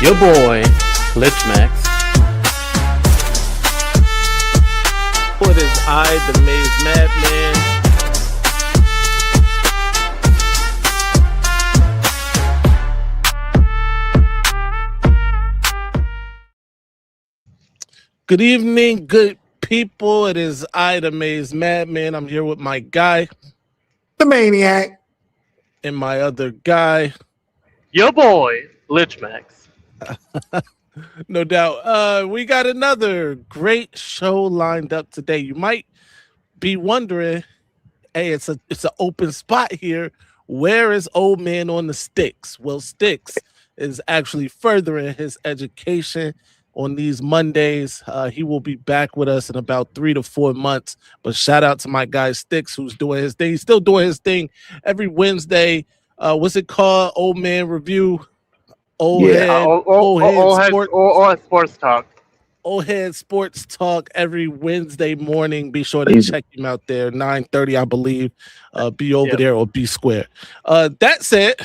Your boy, Glitch Max. What is I, the Maize Madman? Good evening, good people. It is I, the Maize Madman. I'm here with my guy, the Maniac, and my other guy. Your boy, Glitch Max. No doubt. We got another great show lined up today. You might be wondering, hey, it's an open spot here. Where is old man on the sticks? Well, Sticks is actually furthering his education on these Mondays. He will be back with us in about 3 to 4 months. But shout out to my guy Sticks, who's doing his thing. He's still doing his thing every Wednesday. What's it called? Old Man Review. Old head sports talk. Old Head Sports Talk every Wednesday morning. Be sure to check him out there, 9:30, I believe. Be over there or be square. That said,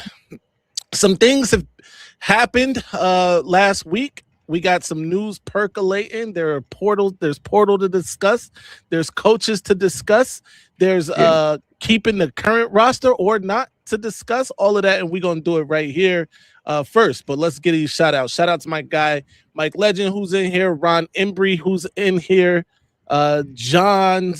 some things have happened last week. We got some news percolating. There's portal to discuss. There's coaches to discuss. There's keeping the current roster or not to discuss. All of that, and we're gonna do it right here first. But let's get these shout outs. Shout out to my guy Mike Legend, who's in here, Ron Embry, who's in here, John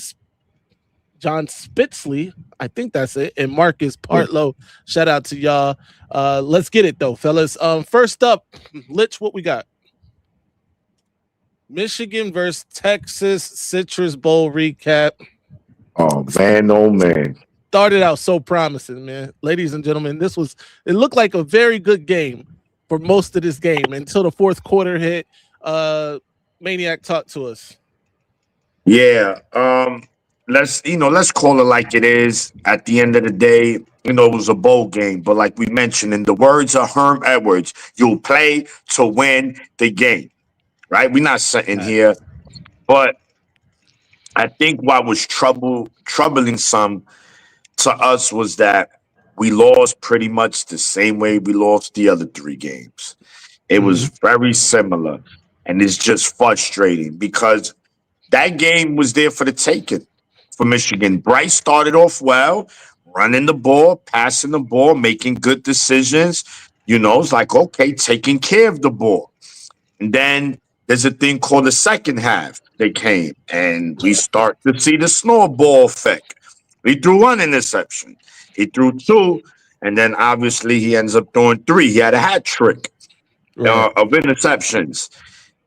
Spitzley, I think that's it, and Marcus Partlow. Shout out to y'all. Let's get it though, fellas. First up, Litch, what we got? Michigan versus Texas Citrus Bowl recap. Oh man. Started out so promising, man. Ladies and gentlemen, it looked like a very good game for most of this game until the fourth quarter hit. Maniac, talk to us. Yeah. Let's call it like it is. At the end of the day, it was a bowl game. But like we mentioned, in the words of Herm Edwards, you'll play to win the game. Right? We're not sitting here. But I think what was troubling some to us was that we lost pretty much the same way we lost the other 3 games. It was very similar, and it's just frustrating because that game was there for the taking for Michigan. Bryce started off well, running the ball, passing the ball, making good decisions. It's like, okay, taking care of the ball. And then there's a thing called the second half. They came, and we start to see the snowball effect. He threw 1 interception. He threw 2, and then obviously he ends up throwing 3. He had a hat trick of interceptions,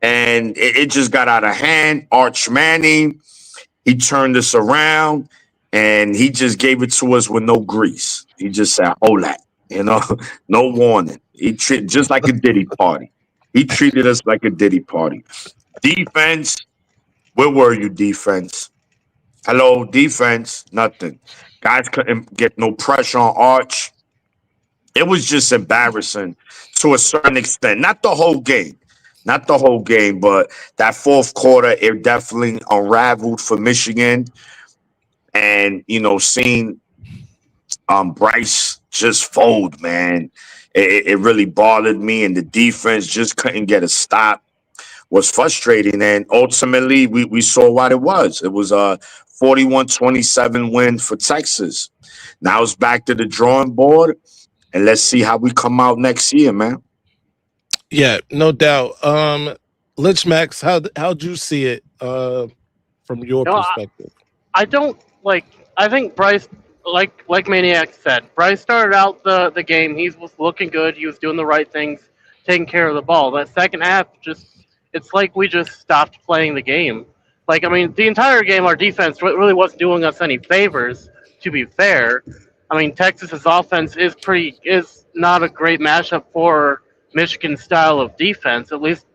and it just got out of hand. Arch Manning, he turned us around, and he just gave it to us with no grease. He just said, "Hold that," no warning. He treated just like a Diddy party. He treated us like a Diddy party. Defense, where were you, defense? Hello, defense, nothing. Guys couldn't get no pressure on Arch. It was just embarrassing to a certain extent. Not the whole game, but that fourth quarter, it definitely unraveled for Michigan. And, seeing Bryce just fold, man, it really bothered me. And the defense just couldn't get a stop. Was frustrating. And ultimately, we saw what it was. It was a 41-27 win for Texas. Now it's back to the drawing board, and let's see how we come out next year, man. Yeah, no doubt. Litch Max, how'd you see it from your perspective? I think Bryce, like Maniac said, Bryce started out the game. He was looking good. He was doing the right things, taking care of the ball. That second half, it's like we just stopped playing the game. The entire game, our defense really wasn't doing us any favors, to be fair. Texas's offense is not a great matchup for Michigan's style of defense, at least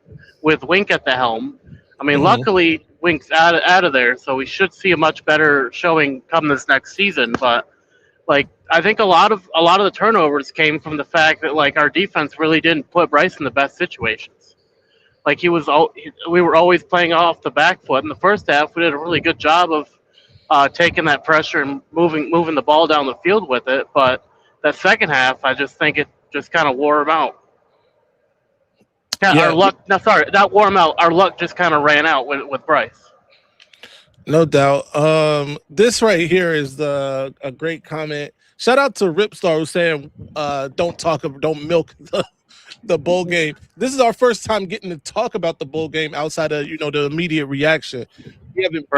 with Wink at the helm. Luckily, Wink's out of there, so we should see a much better showing come this next season. But, I think a lot of the turnovers came from the fact that, our defense really didn't put Bryce in the best situations. We were always playing off the back foot. In the first half, we did a really good job of taking that pressure and moving the ball down the field with it. But that second half, I just think it just kind of wore him out. Yeah, our luck. No, sorry, that warm out. Our luck just kind of ran out with Bryce. No doubt. This right here is a great comment. Shout out to Ripstar who's saying, don't milk the bowl game. This is our first time getting to talk about the bowl game outside of the immediate reaction. We haven't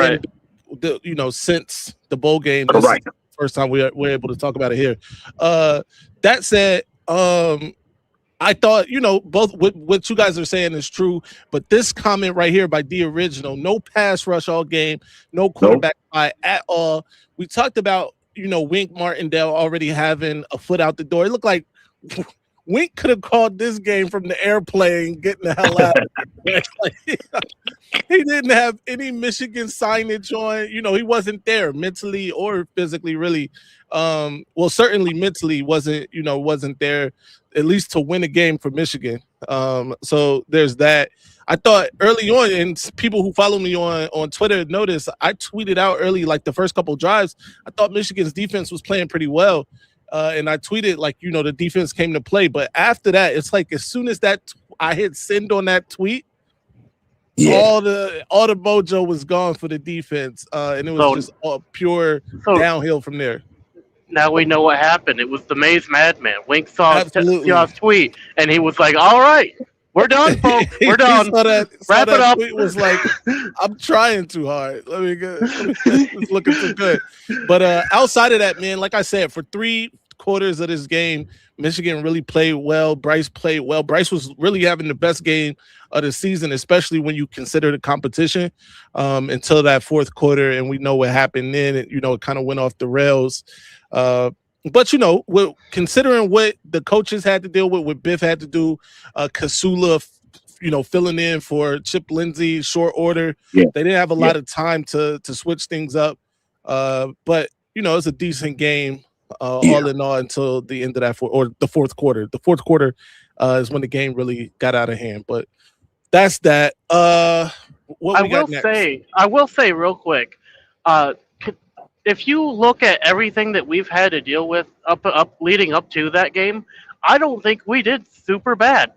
been since the bowl game. This is the first time we're able to talk about it here. That said, I thought, both what you guys are saying is true, but this comment right here by The Original, no pass rush all game, no quarterback by at all. We talked about, Wink Martindale already having a foot out the door. It looked like Wink could have called this game from the airplane, getting the hell out. He didn't have any Michigan signage on. He wasn't there mentally or physically, really. Well, certainly mentally wasn't there, at least to win a game for Michigan. So there's that. I thought early on, and people who follow me on Twitter noticed, I tweeted out early, like the first couple drives, I thought Michigan's defense was playing pretty well. And I tweeted the defense came to play. But after that, it's like as soon as I hit send on that tweet, all the mojo was gone for the defense, and it was just all pure downhill from there. Now we know what happened. It was the Maize Madman. Wink saw his tweet, and he was like, "All right, we're done, folks. We're done. Wrap it up." It was like, "I'm trying too hard. Let me get. It's looking too good." But outside of that, man, like I said, for 3 quarters of this game, Michigan really played well. Bryce played well. Bryce was really having the best game of the season, especially when you consider the competition, until that fourth quarter, and we know what happened then. It kind of went off the rails. But considering what the coaches had to deal with, what Biff had to do, Kasula, filling in for Chip Lindsey, short order. They didn't have a lot of time to switch things up. But it's a decent game. All in all, until the end of that the fourth quarter. The fourth quarter is when the game really got out of hand. But that's that. I will say real quick, if you look at everything that we've had to deal with up leading up to that game, I don't think we did super bad.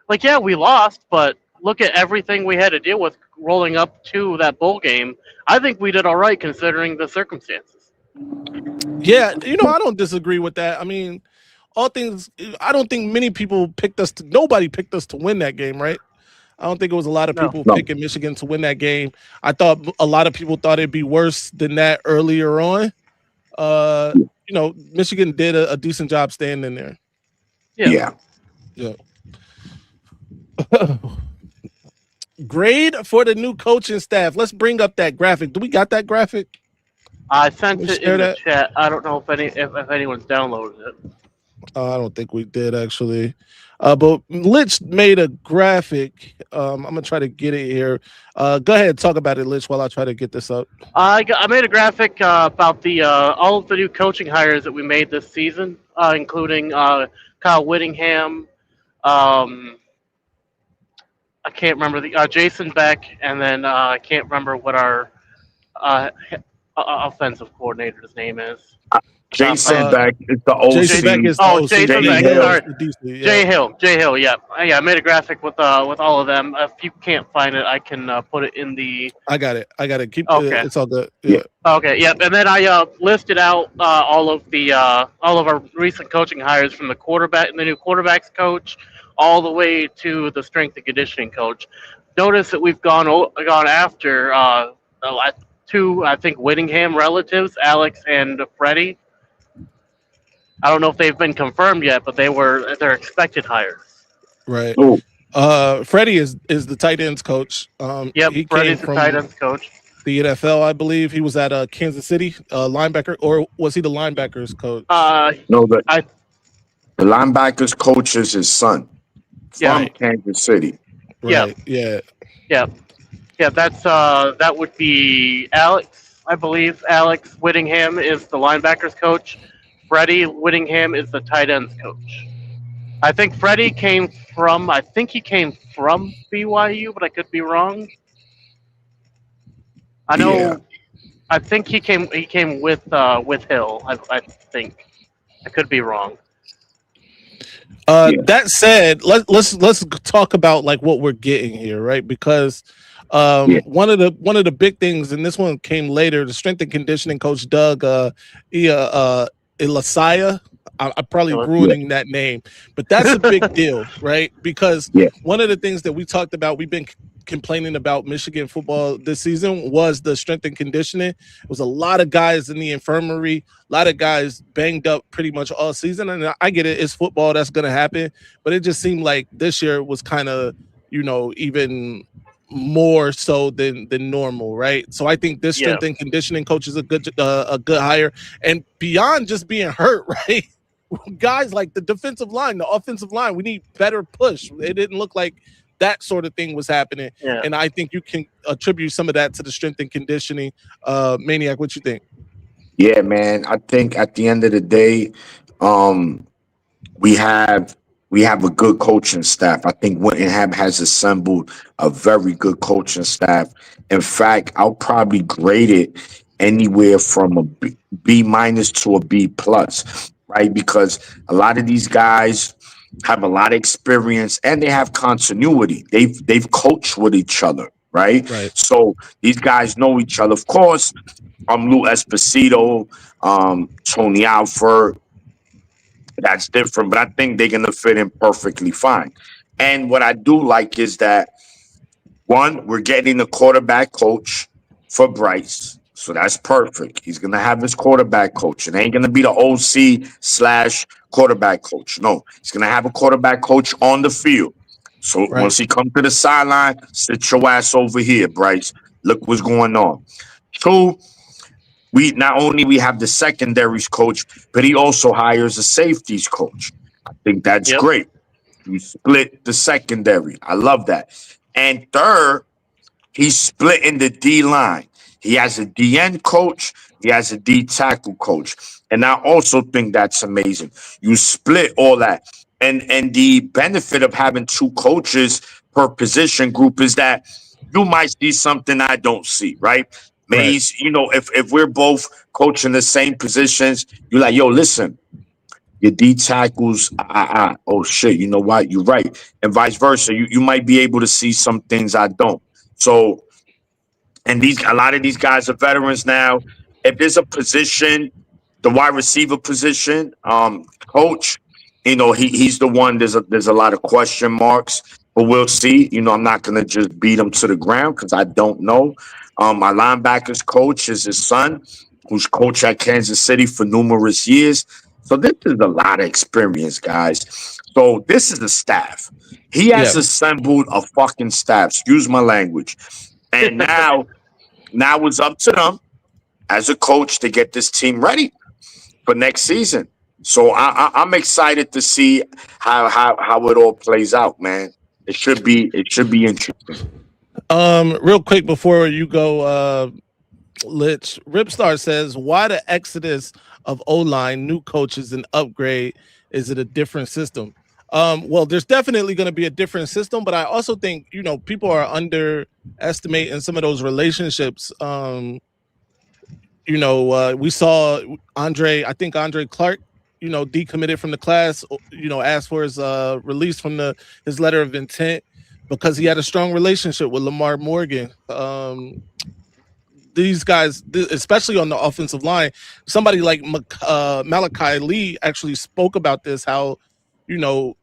We lost, but look at everything we had to deal with rolling up to that bowl game. I think we did all right considering the circumstances. Yeah, I don't disagree with that. I mean, I don't think many people nobody picked us to win that game, right? I don't think it was a lot of people picking Michigan to win that game. I thought a lot of people thought it'd be worse than that earlier on. Michigan did a decent job staying in there. Yeah. Grade for the new coaching staff. Let's bring up that graphic. Do we got that graphic? I sent it in the chat. I don't know if anyone's downloaded it. I don't think we did, actually. But Litch made a graphic. I'm going to try to get it here. Go ahead and talk about it, Litch, while I try to get this up. I made a graphic about all of the new coaching hires that we made this season, including Kyle Whittingham. I can't remember the Jason Beck, and then I can't remember what our offensive coordinator's name is. Jason Beck is the OC. Jason Beck is Jason Beck. Sorry, Jay Hill. Yeah, I made a graphic with all of them. If you can't find it, I can put it in the. I got it. Keep. Okay. It's all good. Yeah. Okay. Yep. And then I listed out all of our recent coaching hires, from the new quarterbacks coach, all the way to the strength and conditioning coach. Notice that we've gone after two, I think, Whittingham relatives, Alex and Freddie. I don't know if they've been confirmed yet, but they're expected hires. Right. Freddie is the tight ends coach. Freddie's the tight ends coach. The NFL, I believe. He was at Kansas City, linebacker, or was he the linebackers coach? No, the linebackers coach is his son from Kansas City. Right. Yeah. That would be Alex, I believe. Alex Whittingham is the linebackers coach. Freddie Whittingham is the tight ends coach. I think Freddie came from BYU, but I could be wrong. I know. Yeah. I think he came with Hill. I think. I could be wrong. Yeah, That said, let's talk about like what we're getting here, right? Because yeah. one of the big things, and this one came later, the strength and conditioning coach Doug Ilasaya. I'm probably Yeah, ruining that name, but that's a big deal, right? Because yeah, one of the things that we talked about, we've been complaining about Michigan football this season was the strength and conditioning. It was a lot of guys in the infirmary, a lot of guys banged up pretty much all season. And I get it, it's football, that's going to happen. But it just seemed like this year was kind of, even more so than normal, right? So I think this Yeah. strength and conditioning coach is a good hire, and beyond just being hurt, right? Guys like the defensive line, the offensive line, we need better push. It didn't look like that sort of thing was happening, Yeah. and I think you can attribute some of that to the strength and conditioning. Maniac, what you think? yeah, man. I think at the end of the day, um, we have we have a good coaching staff. I think Whittingham has assembled a very good coaching staff. In fact, I'll probably grade it anywhere from a B minus to a B plus, right? Because a lot of these guys have a lot of experience and they have continuity. They've coached with each other, right? Right, So these guys know each other. Of course, Lou Esposito, Tony Alford, that's different, but I think they're gonna fit in perfectly fine. And what I do like is that one, we're getting a quarterback coach for Bryce. So that's perfect. He's gonna have his quarterback coach. It ain't gonna be the OC slash quarterback coach. No, he's gonna have a quarterback coach on the field. So right, once he comes to the sideline, sit your ass over here, Bryce. Look what's going on. Two, we not only we have the secondaries coach, but he also hires a safeties coach. I think that's Yep. great. You split the secondary. I love that. And third, he's splitting the D line. He has a DN coach. He has a D tackle coach. And I also think that's amazing. You split all that. And the benefit of having two coaches per position group is that you might see something I don't see, right? right. Maze, if we're both coaching the same positions, you're like, yo, listen, your D tackles, oh shit, you know what? You're right. And vice versa. You might be able to see some things I don't. So, and these a lot of these guys are veterans now. If there's a position, the wide receiver position, coach, he's the one. There's a lot of question marks, but we'll see. I'm not gonna just beat him to the ground because I don't know. My linebackers coach is his son, who's coached at Kansas City for numerous years. So this is a lot of experience, guys. So this is the staff. He Yeah. has assembled a fucking staff. Excuse my language. And now it's up to them as a coach to get this team ready for next season. So I'm excited to see how it all plays out, man. It should be interesting. Real quick before you go, Lich, Ripstar says, why the exodus of O line, new coaches, and upgrade? Is it a different system? Well, there's definitely going to be a different system, but I also think people are underestimating some of those relationships. We saw I think Andre Clark, decommitted from the class, asked for his release from his letter of intent because he had a strong relationship with Lamar Morgan. These guys, especially on the offensive line, somebody like Malachi Lee actually spoke about this, how, you know,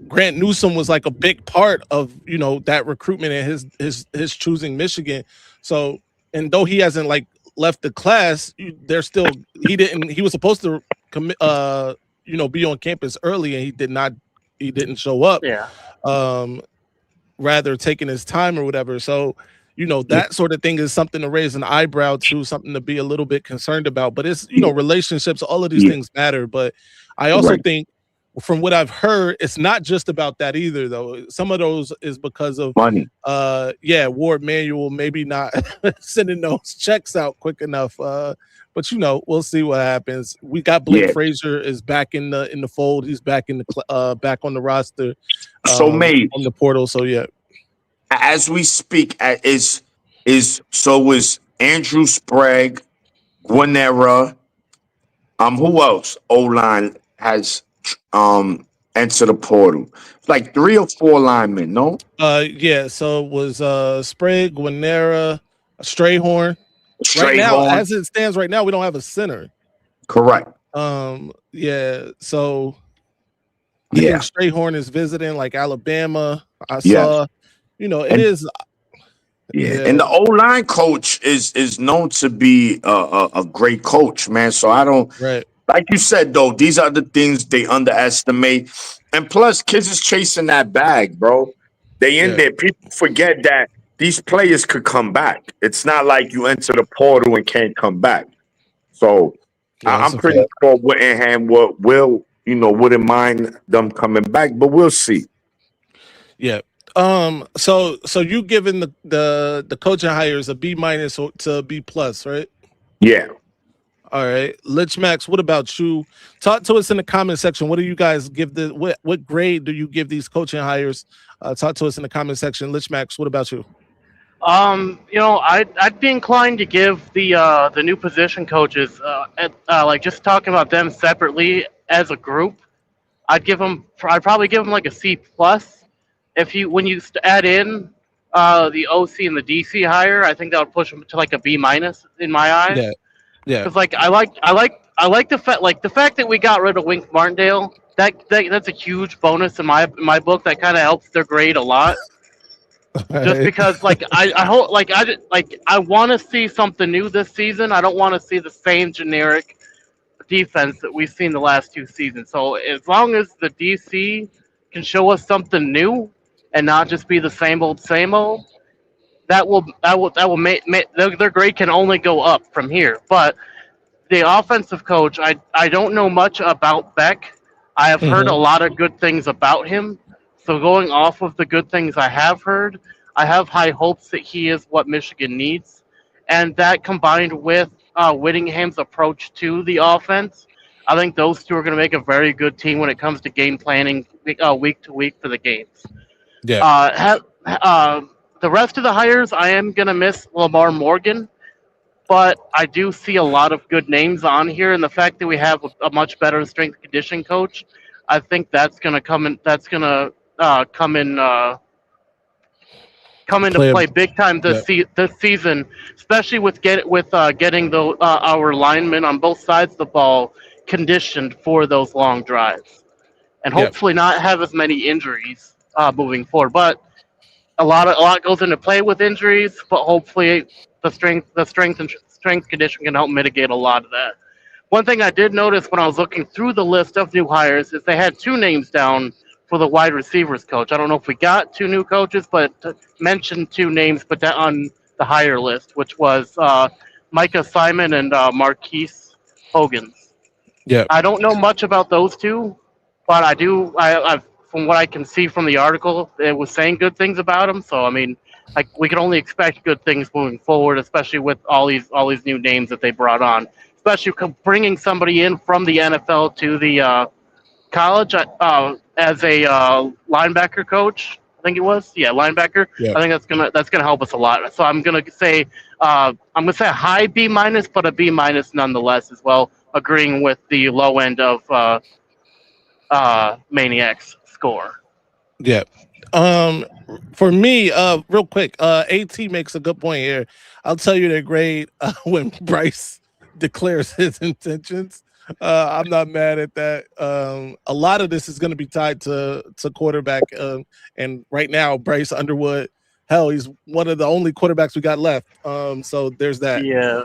Grant Newsome was like a big part of, that recruitment and his choosing Michigan. So, and though he hasn't like left the class, they're still, he was supposed to commit, be on campus early, and he didn't show up. Yeah. Rather taking his time or whatever. So, Yeah, that sort of thing is something to raise an eyebrow to, something to be a little bit concerned about. But it's, yeah, relationships, all of these yeah. things matter. But I also Right. think, from what I've heard, it's not just about that either, though. Some of those is because of, Money. Ward Manuel maybe not sending those checks out quick enough. But we'll see what happens. We got Blake Yeah. Frazier is back in the fold. He's back back on the roster, So, mate, on the portal. So yeah. as we speak, is Andrew Sprague, Guanera, who else? O line has enter the portal. Like 3 or 4 linemen, no? Yeah, so it was Sprague, Guanera, Strayhorn. Right now, Strayhorn. as it stands right now, we don't have a center. Correct. Yeah, so I think Yeah. Strayhorn is visiting like Alabama. I Yes. saw, it And is. yeah, and Yeah, the O-line coach is known to be a great coach, man. So I don't, right. like you said though, these are the things they underestimate. And plus, kids is chasing that bag, bro. They in Yeah, there. People forget that these players could come back. It's not like you enter the portal and can't come back. So yeah, that's I'm a pretty fact. sure Whittingham wouldn't mind them coming back, but we'll see. Yeah. So you giving the coaching hires a B minus to B plus, right? Yeah. All right, Lich Max. What about you? Talk to us in the comment section. What do you guys give what grade do you give these coaching hires? Talk to us in the comment section. Lich Max. What about you? I'd be inclined to give the new position coaches like just talking about them separately as a group. I'd probably give them like a C plus. If you when you add in the OC and the DC hire, I think that would push them to like a B minus in my eyes. Yeah, yeah, Because like I like the fact that we got rid of Wink Martindale. That's a huge bonus in my book. That kind of helps their grade a lot. Just right. because like I hope I want to see something new this season. I don't want to see the same generic defense that we've seen the last 2 seasons. So as long as the DC can show us something new and not just be the same old, that will make their grade can only go up from here. But the offensive coach, I don't know much about Beck. I have heard a Hmm. lot of good things about him. So going off of the good things I have heard, I have high hopes that he is what Michigan needs, and that combined with Whittingham's approach to the offense, I think those two are going to make a very good team when it comes to game planning week to week for the games. Yeah, Uh, the rest of the hires, I am going to miss Lamar Morgan, but I do see a lot of good names on here, and the fact that we have a much better strength and conditioning coach, I think that's going to come in. That's going to come into play. play big time Yeah, this season, especially with getting our linemen on both sides of the ball conditioned for those long drives, and yeah, hopefully not have as many injuries moving forward. But a lot goes into play with injuries, but hopefully the strength condition can help mitigate a lot of that. One thing I did notice when I was looking through the list of new hires is they had 2 names down for the wide receivers coach. I don't know if we got 2 new coaches, but mentioned 2 names, but that on the hire list, which was Micah Simon and Marquise Hogans. yeah, I don't know much about those two, but I do. From what I can see from the article, it was saying good things about him. So I mean, like we can only expect good things moving forward, especially with all these new names that they brought on, especially bringing somebody in from the NFL to the college as a linebacker coach. I think it was, yeah, linebacker. yeah, I think that's gonna help us a lot. So I'm gonna say a high B minus, but a B minus nonetheless as well. Agreeing with the low end of Maniac's score. yeah. Um, for me, real quick, AT makes a good point here. I'll tell you their grade when Bryce declares his intentions. I'm not mad at that. A lot of this is going to be tied to quarterback, and right now Bryce Underwood, hell, he's one of the only quarterbacks we got left. So there's that. Yeah.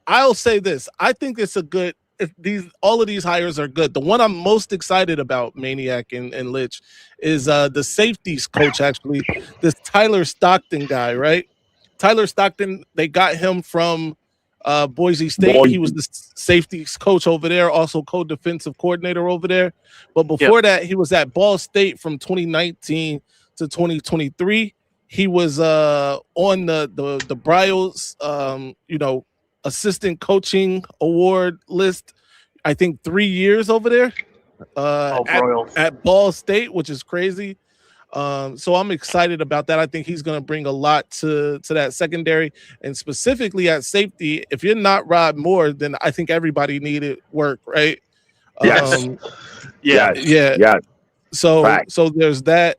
I'll say this. I think it's a good. If all of these hires are good. The one I'm most excited about, Maniac and Lich, is the safeties coach. Actually, this Tyler Stockton guy, right? Tyler Stockton. They got him from Boise State. Boy, He was the safeties coach over there, also co-defensive coordinator over there. But Yep. before that, he was at Ball State from 2019 to 2023. He was on the Bryles, assistant coaching award list. I think 3 years over there Oh, at Broyles. Ball State, which is crazy. So I'm excited about that. I think he's going to bring a lot to that secondary, and specifically at safety. If you're not Rod Moore, then I think everybody needed work, right? Yes. Um, Yeah. Yes. yeah, Yes. Fact. so there's that.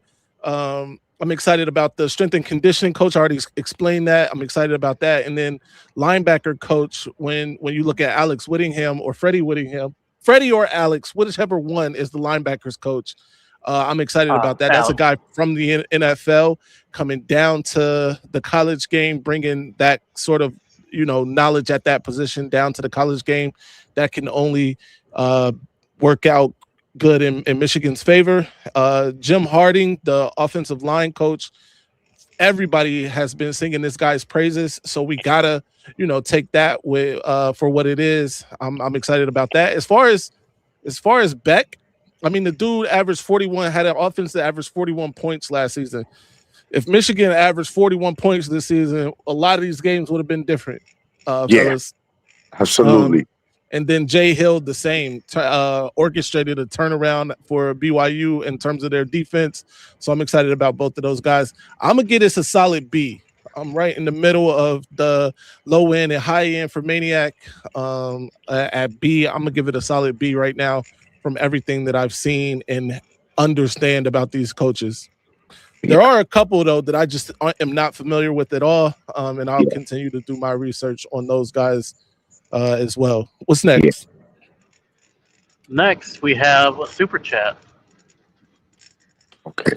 I'm excited about the strength and conditioning coach. I already explained that. I'm excited about that. And then linebacker coach, when you look at Alex Whittingham or Freddie Whittingham, Freddie or Alex, whichever one is the linebackers coach. I'm excited about that. That's a Alex. guy from the NFL coming down to the college game, bringing that sort of knowledge at that position down to the college game. That can only uh, work out good in Michigan's favor. Jim Harding, the offensive line coach, everybody has been singing this guy's praises, so we gotta take that with for what it is. I'm excited about that. As far as Beck, I mean, the dude averaged 41, had an offense that averaged 41 points last season. If Michigan averaged 41 points this season, a lot of these games would have been different, Yeah. fellas. Absolutely. And then Jay Hill, the same, orchestrated a turnaround for BYU in terms of their defense. So I'm excited about both of those guys. I'm going to get this a solid B. I'm right in the middle of the low end and high end for Maniac at B. I'm going to give it a solid B right now from everything that I've seen and understand about these coaches. There are a couple, though, that I just am not familiar with at all. And I'll continue to do my research on those guys as well. What's next? Next, we have a super chat. Okay.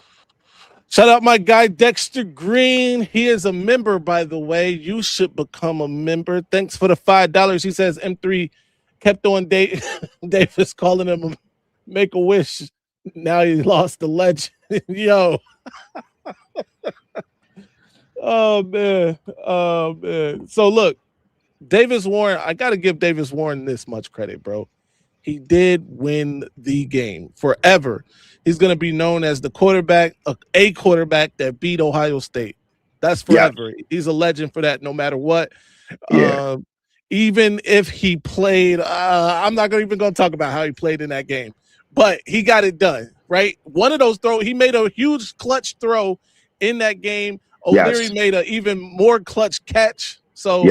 Shout out my guy Dexter Green. He is a member, by the way. You should become a member. Thanks for the $5. He says M3 kept on Davis calling him a make a wish. Now he lost the legend. Yo. Oh man. So look, Davis Warren, I got to give Davis Warren this much credit, bro. He did win the game forever. He's going to be known as the quarterback, a quarterback that beat Ohio State. That's forever. Yeah. He's a legend for that no matter what. Yeah. Even if he played, I'm not even going to talk about how he played in that game, but he got it done, right? One of those throws, he made a huge clutch throw in that game. O'Leary made an even more clutch catch. So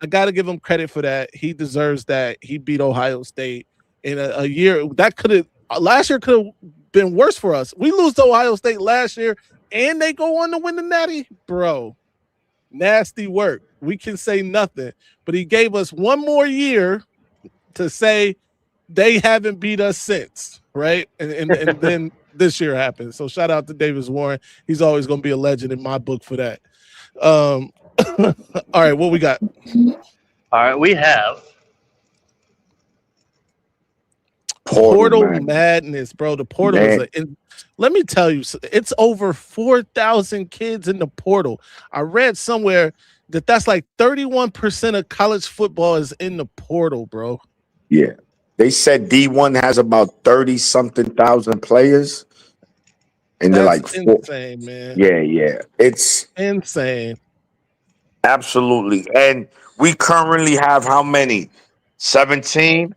I got to give him credit for that. He deserves that. He beat Ohio State in a year that last year could have been worse for us. We lose to Ohio State last year and they go on to win the Natty. Bro, nasty work. We can say nothing, but he gave us one more year to say they haven't beat us since, right? And then this year happened. So shout out to Davis Warren. He's always going to be a legend in my book for that. All right, what we got? All right, we have Portal madness, bro. The portal is let me tell you, it's over 4,000 kids in the portal. I read somewhere that's like 31% of college football is in the portal, bro. Yeah. They said D1 has about 30-something thousand players. And they're like insane, man. Yeah. It's insane. Absolutely. And we currently have how many? 17?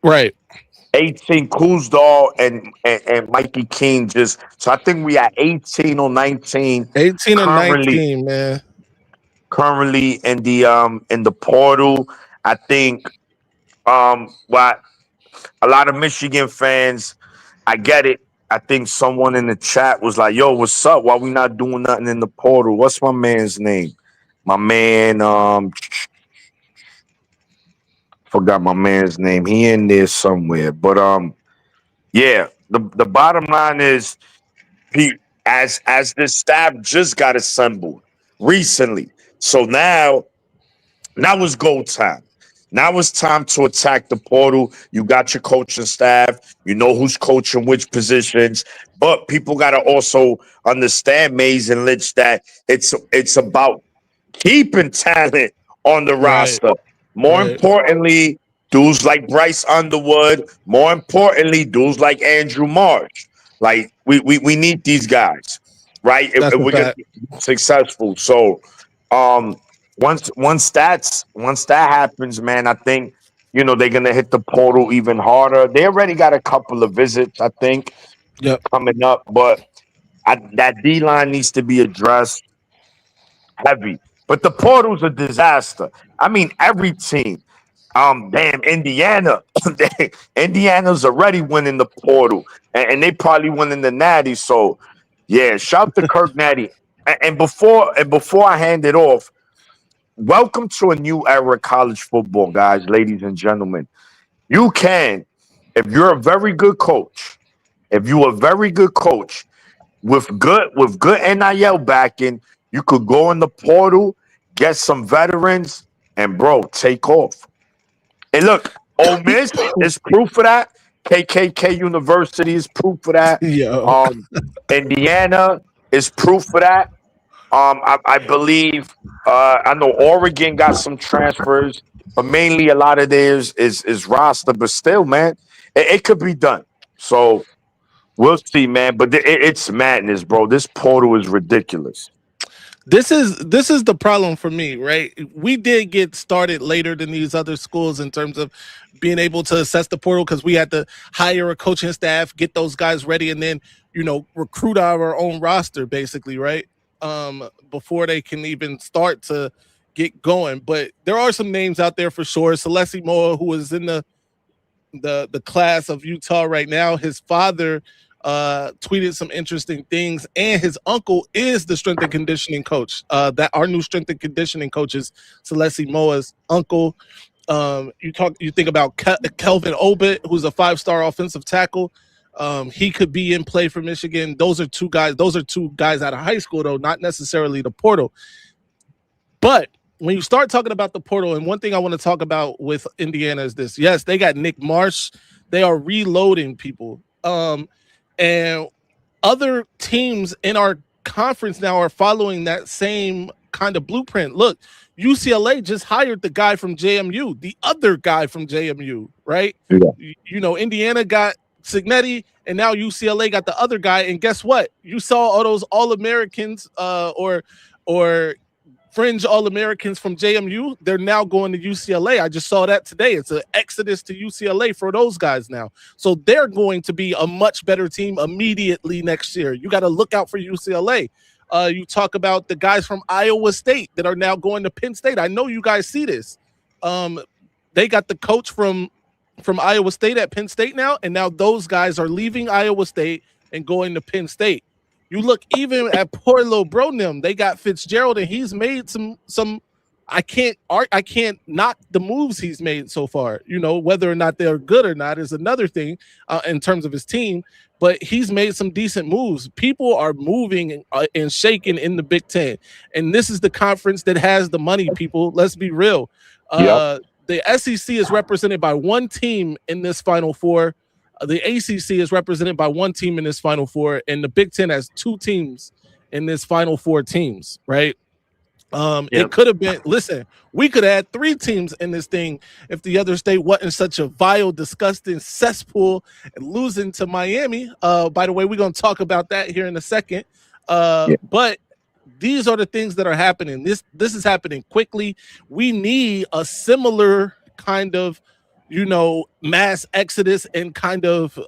Right. 18 Kuzdal and Mikey King so I think we at 18 or 19. 18 or 19, man. Currently in the portal. I think what a lot of Michigan fans, I get it. I think someone in the chat was like, yo, what's up? Why we not doing nothing in the portal? What's my man's name? My man, forgot my man's name. He in there somewhere. But yeah, the bottom line is as the staff just got assembled recently. So now it's go time. Now it's time to attack the portal. You got your coaching staff. You know who's coaching which positions. But people got to also understand, Maize and Lich, that it's about keeping talent on the roster. More importantly, dudes like Bryce Underwood. More importantly, dudes like Andrew Marsh. Like, we need these guys, right? If we're going to be successful. So, once that happens, man, I think they're gonna hit the portal even harder. They already got a couple of visits, I think, coming up, but that D line needs to be addressed heavy. But the portal's a disaster. I mean, every team Damn, Indiana. Indiana's already winning the portal, and they probably winning the Natty. So, yeah, shout to Kirk Natty. And before I hand it off, welcome to a new era of college football, guys, ladies and gentlemen. You can, if you're a very good coach, if you're a very good coach with good NIL backing, you could go in the portal, get some veterans, and bro, take off. And look, Ole Miss is proof of that. KKK University is proof of that. Yo. Um, Indiana is proof of that. I believe I know Oregon got some transfers, but mainly a lot of theirs is roster. But still, man, it could be done. So we'll see, man. But it's madness, bro. This portal is ridiculous. This is the problem for me, right? We did get started later than these other schools in terms of being able to assess the portal because we had to hire a coaching staff, get those guys ready, and then recruit our own roster, basically, right? Before they can even start to get going. But there are some names out there for sure. Celeste Moa, who is in the class of Utah right now, his father tweeted some interesting things, and his uncle is the strength and conditioning coach. That our new strength and conditioning coach is Celeste Moa's uncle. You think about Kelvin Obit, who's a 5-star offensive tackle. He could be in play for Michigan. Those are two guys out of high school, though, not necessarily the portal. But when you start talking about the portal, and one thing I want to talk about with Indiana is this. Yes, they got Nick Marsh. They are reloading people. And other teams in our conference now are following that same kind of blueprint. Look, UCLA just hired the guy from JMU, the other guy from JMU, right? Yeah. Indiana got Signetti, and now UCLA got the other guy. And guess what? You saw all those All-Americans or fringe All-Americans from JMU. They're now going to UCLA. I just saw that today. It's an exodus to UCLA for those guys now. So they're going to be a much better team immediately next year. You got to look out for UCLA. You talk about the guys from Iowa State that are now going to Penn State. I know you guys see this. They got the coach from Iowa State at Penn State now, and now those guys are leaving Iowa State and going to Penn State. You look even at poor little Bronim, they got Fitzgerald, and he's made some. I can't knock the moves he's made so far. Whether or not they're good or not is another thing in terms of his team. But he's made some decent moves. People are moving and shaking in the Big Ten, and this is the conference that has the money. People, let's be real. Yep. The SEC is represented by one team in this Final Four. The ACC is represented by one team in this Final Four, and the Big Ten has two teams in this Final Four teams, right? It could have been, listen, we could have had 3 teams in this thing if the other state wasn't such a vile, disgusting cesspool and losing to Miami. By the way, we're going to talk about that here in a second. But these are the things that are happening. This is happening quickly. We need a similar kind of mass exodus and kind of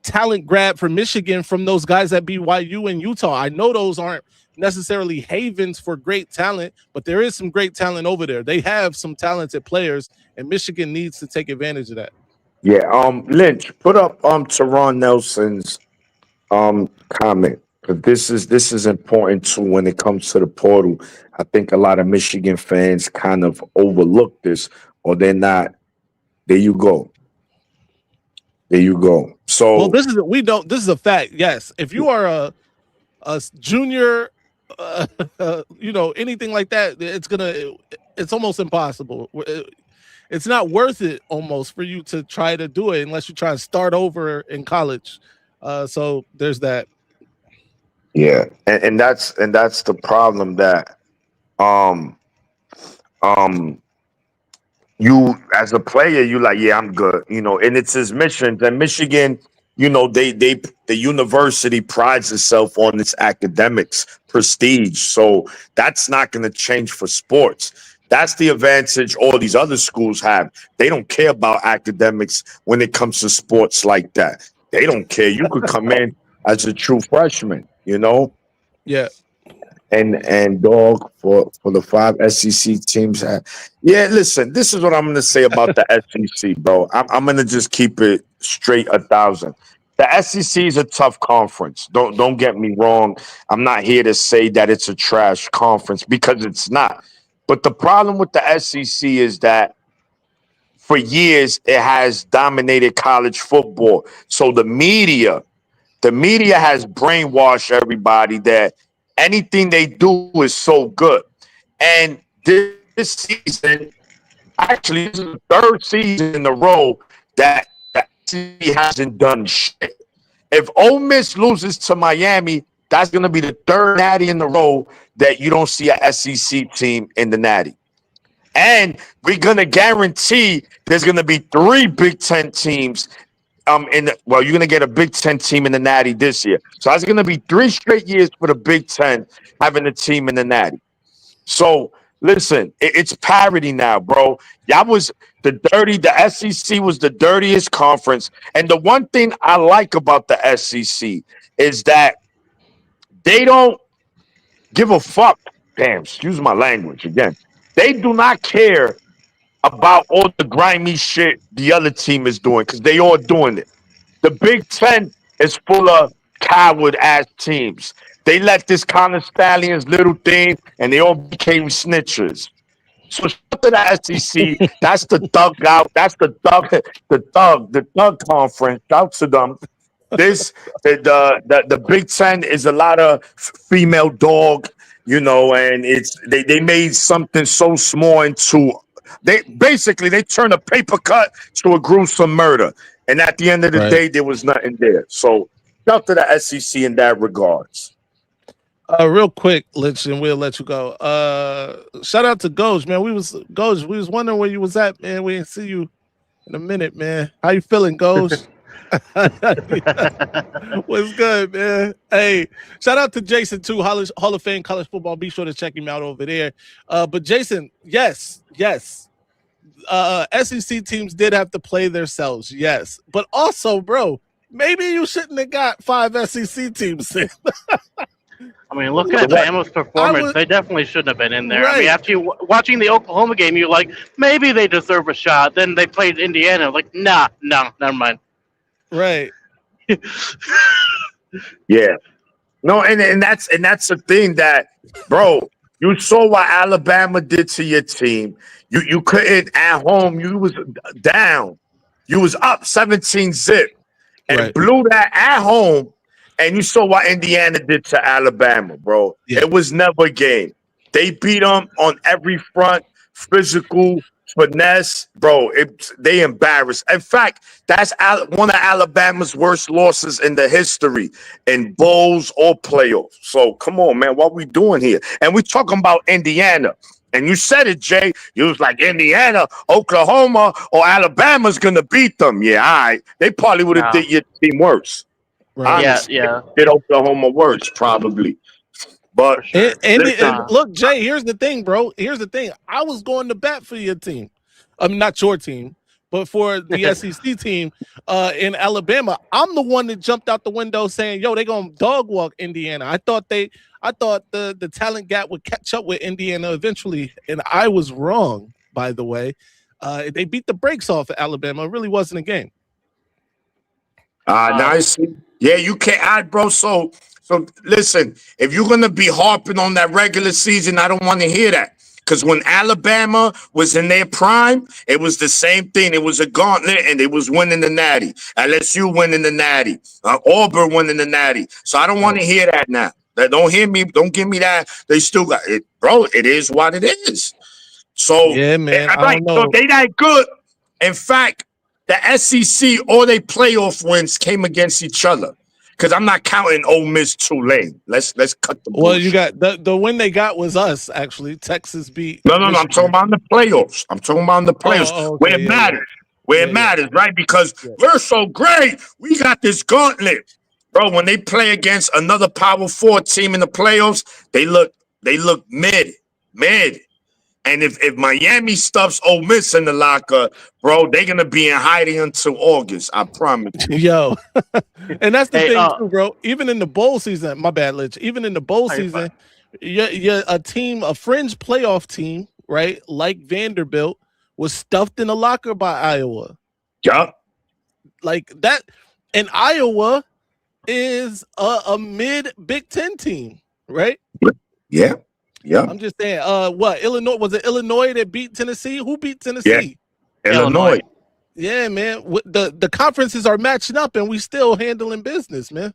talent grab for Michigan from those guys at BYU and Utah. I know those aren't necessarily havens for great talent, but there is some great talent over there. They have some talented players, and Michigan needs to take advantage of that. Yeah. Lynch, put up Teron Nelson's comment. But this is important too when it comes to the portal. I think a lot of Michigan fans kind of overlook this, or they're not. There you go. So, well, this is a fact. Yes, if you are a junior, anything like that, it's almost impossible. It's not worth it almost for you to try to do it unless you try to start over in college. So there's that. Yeah, and that's the problem that you as a player, you like, yeah, I'm good, and it's his mission. And Michigan, the university prides itself on its academics prestige, so that's not going to change for sports. That's the advantage all these other schools have. They don't care about academics when it comes to sports like that. They don't care. You could come in as a true freshman, Yeah. and dog for the 5 SEC teams. Yeah, listen, this is what I'm gonna say about the SEC, bro. I'm gonna just keep it straight 1,000. The SEC is a tough conference. Don't get me wrong. I'm not here to say that it's a trash conference because it's not. But the problem with the SEC is that for years it has dominated college football. So the media has brainwashed everybody that anything they do is so good. And this season, actually, this is the third season in a row that the SEC hasn't done shit. If Ole Miss loses to Miami, that's going to be the third natty in a row that you don't see a SEC team in the natty. And we're going to guarantee there's going to be 3 Big 10 teams you're gonna get a Big 10 team in the Natty this year. So it's gonna be 3 straight years for the Big 10 having a team in the Natty. So listen, it's parity now, bro. Y'all was the SEC was the dirtiest conference. And the one thing I like about the SEC is that they don't give a fuck. Damn, excuse my language again. They do not care about all the grimy shit the other team is doing because they all doing it. The Big 10 is full of coward ass teams. They let this Connor Stallions little thing and they all became snitchers. So shout to the SEC. That's the thug out. That's the thug conference. Shout to them. This the Big 10 is a lot of female dog, and they made something so small into they turned a paper cut to a gruesome murder. And at the end of the day, there was nothing there. So shout to the SEC in that regards. Real quick, Lich, and we'll let you go. Shout out to Goj, man. We was wondering where you was at, man. We didn't see you in a minute, man. How you feeling, Goj? What's good, man? Hey, shout out to Jason too, Hall of Fame college football. Be sure to check him out over there. But Jason, yes. SEC teams did have to play themselves, yes. But also, bro, maybe you shouldn't have got 5 SEC teams in. I mean, looking at Bama's performance, they definitely shouldn't have been in there. Right. I mean, after watching the Oklahoma game, you're like, maybe they deserve a shot. Then they played Indiana. Like, no, never mind. Right. Yeah. No, and that's the thing that, bro, you saw what Alabama did to your team. You couldn't at home. You was down. You was up 17-0 and blew that at home. And you saw what Indiana did to Alabama, bro. Yeah. It was never a game. They beat them on every front, physical, finesse, bro. They embarrassed. In fact, that's one of Alabama's worst losses in the history in bowls or playoffs. So come on, man, what we doing here? And we talking about Indiana. And you said it, Jay. You was like, Indiana, Oklahoma, or Alabama's gonna beat them. Yeah, all right. They probably would have did your team worse. Right. Honestly, did Oklahoma worse, probably. But look, Jay, here's the thing, bro. Here's the thing. I was going to bat for your team. Not your team, but for the SEC team in Alabama. I'm the one that jumped out the window saying, yo, they're gonna dog walk Indiana. I thought the talent gap would catch up with Indiana eventually, and I was wrong, by the way. They beat the brakes off of Alabama. It really wasn't a game. Nice. Yeah, you can't, bro. So listen, if you're gonna be harping on that regular season, I don't want to hear that. Because when Alabama was in their prime, it was the same thing. It was a gauntlet, and it was winning the Natty. LSU winning the Natty. Auburn winning the Natty. So I don't want to hear that now. Don't hear me. Don't give me that. They still got it, bro. It is what it is. So yeah, man. So they that good. In fact, the SEC, all their playoff wins came against each other. Because I'm not counting Ole Miss Tulane. Let's cut the bullshit. Well, you got the win they got was us, actually. Texas beat. No. I'm talking about the playoffs. Where it matters. Where it matters, right? Because we're so great. We got this gauntlet. Bro, when they play against another Power 4 team in the playoffs, they look mid. And if Miami stuffs Ole Miss in the locker, bro, they're gonna be in hiding until August. I promise. Yo, and that's the thing too, bro. Even in the bowl season, my bad, Lich. Even in the bowl season, you're a team, a fringe playoff team, right? Like Vanderbilt was stuffed in a locker by Iowa. Yup. Like that, and Iowa is a mid Big Ten team, right? Yeah. Yeah. I'm just saying. What Illinois was it? Illinois that beat Tennessee? Who beat Yeah. Tennessee? Illinois. Yeah, man. The conferences are matching up, and we still handling business, man.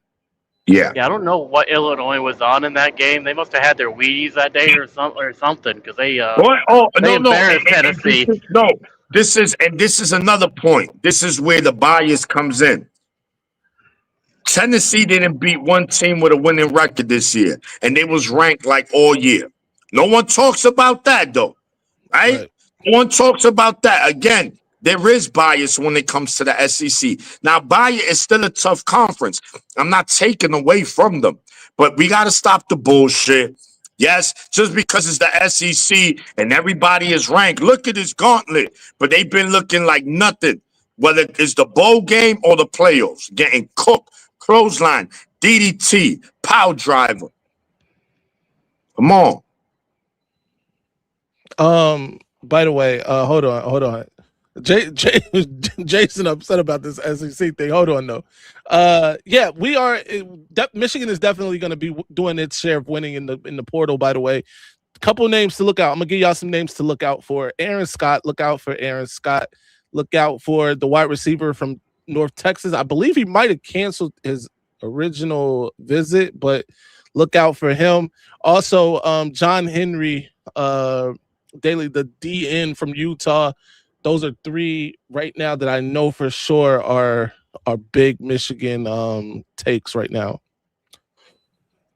Yeah. Yeah, I don't know what Illinois was on in that game. They must have had their Wheaties that day or something because they What? Oh they no. embarrassed Tennessee. This is another point. This is where the bias comes in. Tennessee didn't beat one team with a winning record this year, and they was ranked like all year. No one talks about that though, right? No one talks about that. Again, there is bias when it comes to the SEC. Now, Bayer is still a tough conference. I'm not taking away from them, but we got to stop the bullshit. Yes, just because it's the SEC and everybody is ranked. Look at this gauntlet, but they've been looking like nothing. Whether it's the bowl game or the playoffs, getting cooked, clothesline, DDT, power driver. Come on. By the way, hold on. Jason upset about this SEC thing. Hold on though. Yeah, we are. Michigan is definitely going to be doing its share of winning in the portal. By the way, couple names to look out. I'm gonna give y'all some names to look out for. Aaron Scott. Look out for Aaron Scott. Look out for the wide receiver from North Texas. I believe he might have canceled his original visit, but look out for him. Also, John Henry, Daly, the DN from Utah. Those are three right now that I know for sure are big Michigan takes right now.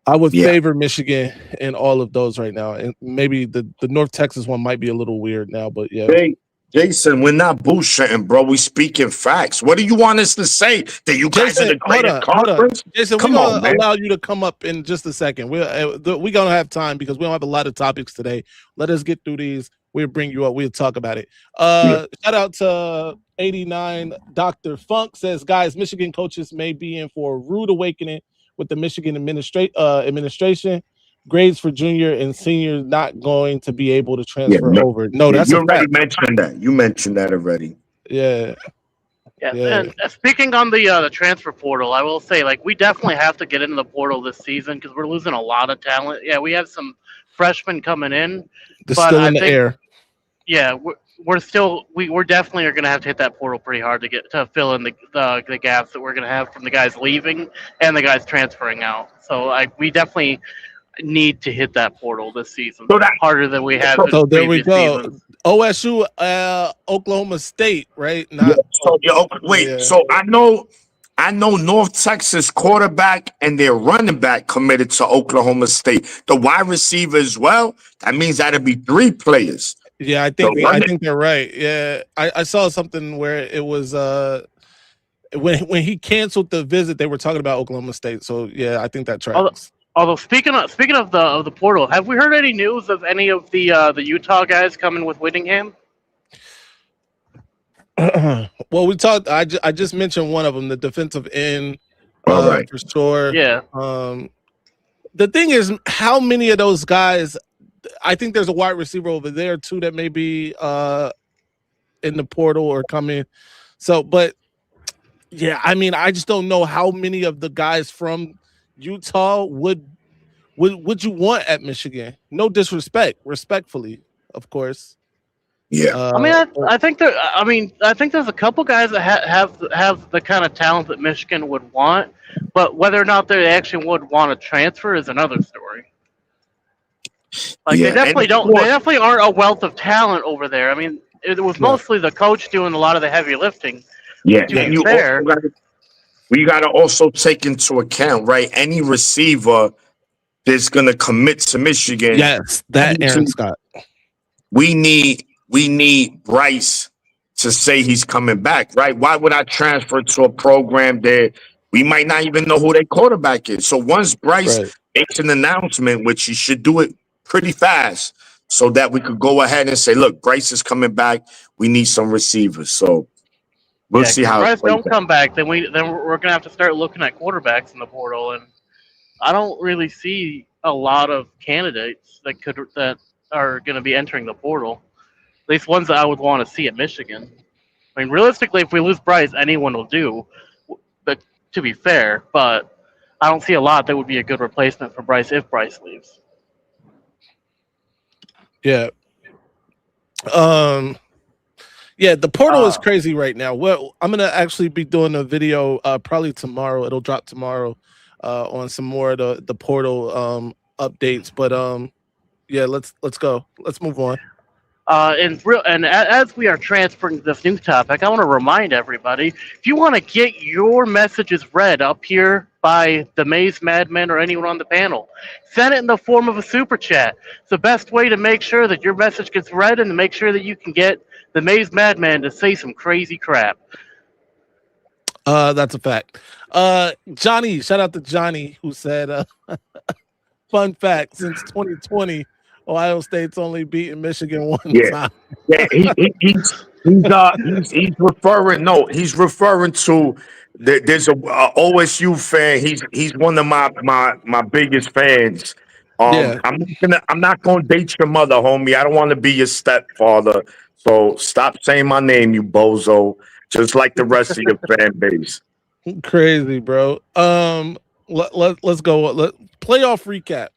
I would favor Michigan in all of those right now, and maybe the North Texas one might be a little weird now, but yeah. Hey, Jason, we're not bullshitting, bro. We speaking facts. What do you want us to say? That you guys are the greatest conference? Jason, we're gonna allow you to come up in just a second. We're gonna have time because we don't have a lot of topics today. Let us get through these. We'll bring you up. We'll talk about it. Shout out to 89 Dr. Funk says, guys, Michigan coaches may be in for a rude awakening with the Michigan administration. Grades for junior and senior not going to be able to transfer over. No, that's you a already fact. mentioned that. You mentioned that already. Yeah. And speaking on the transfer portal, I will say, like, we definitely have to get into the portal this season because we're losing a lot of talent. Yeah, we have some freshmen coming in, but still in the air. Yeah, we're definitely are going to have to hit that portal pretty hard to fill in the gaps that we're going to have from the guys leaving and the guys transferring out. So we definitely need to hit that portal this season harder than we have. So there we go. Seasons. OSU, Oklahoma State, right? So I know North Texas quarterback and their running back committed to Oklahoma State. The wide receiver as well. That means that'll be 3 players. Yeah, I think they're right. Yeah, I saw something where it was when he canceled the visit, they were talking about Oklahoma State. So yeah, I think that tracks. Although speaking of the portal, have we heard any news of any of the Utah guys coming with Whittingham? Well, we talked. I just mentioned one of them, the defensive end, for sure. Yeah. The thing is, how many of those guys? I think there's a wide receiver over there too that may be in the portal or coming. So, but yeah, I mean, I just don't know how many of the guys from Utah would you want at Michigan? No disrespect, respectfully, of course. Yeah, I think there's a couple guys that have the kind of talent that Michigan would want, but whether or not they actually would want to transfer is another story. Like they definitely don't. They definitely aren't a wealth of talent over there. I mean, it was mostly the coach doing a lot of the heavy lifting. Yeah, and we got to also take into account, right? Any receiver that's going to commit to Michigan. Yes, that Aaron Scott. We need Bryce to say he's coming back, right? Why would I transfer to a program that we might not even know who their quarterback is? So once Bryce makes an announcement, which he should do it pretty fast, so that we could go ahead and say, look, Bryce is coming back. We need some receivers. So we'll see how. If Bryce don't come back, then we're gonna have to start looking at quarterbacks in the portal, and I don't really see a lot of candidates that are going to be entering the portal. At least ones that I would want to see at Michigan. I mean, realistically, if we lose Bryce, anyone will do. But to be fair, but I don't see a lot that would be a good replacement for Bryce if Bryce leaves. Yeah. Yeah, the portal is crazy right now. Well, I'm gonna actually be doing a video probably tomorrow. It'll drop tomorrow on some more of the portal updates. But yeah, let's go. Let's move on. As we are transferring this new topic, I want to remind everybody: if you want to get your messages read up here by the Maize Madman or anyone on the panel, send it in the form of a super chat. It's the best way to make sure that your message gets read and to make sure that you can get the Maize Madman to say some crazy crap. That's a fact. Johnny, shout out to Johnny who said, "Fun fact: since 2020." Ohio State's only beaten Michigan one time. Yeah, he's referring. No, he's referring to. There's a OSU fan. He's one of my biggest fans. I'm not gonna date your mother, homie. I don't want to be your stepfather. So stop saying my name, you bozo. Just like the rest of your fan base. Crazy, bro. Let's go. Playoff recap.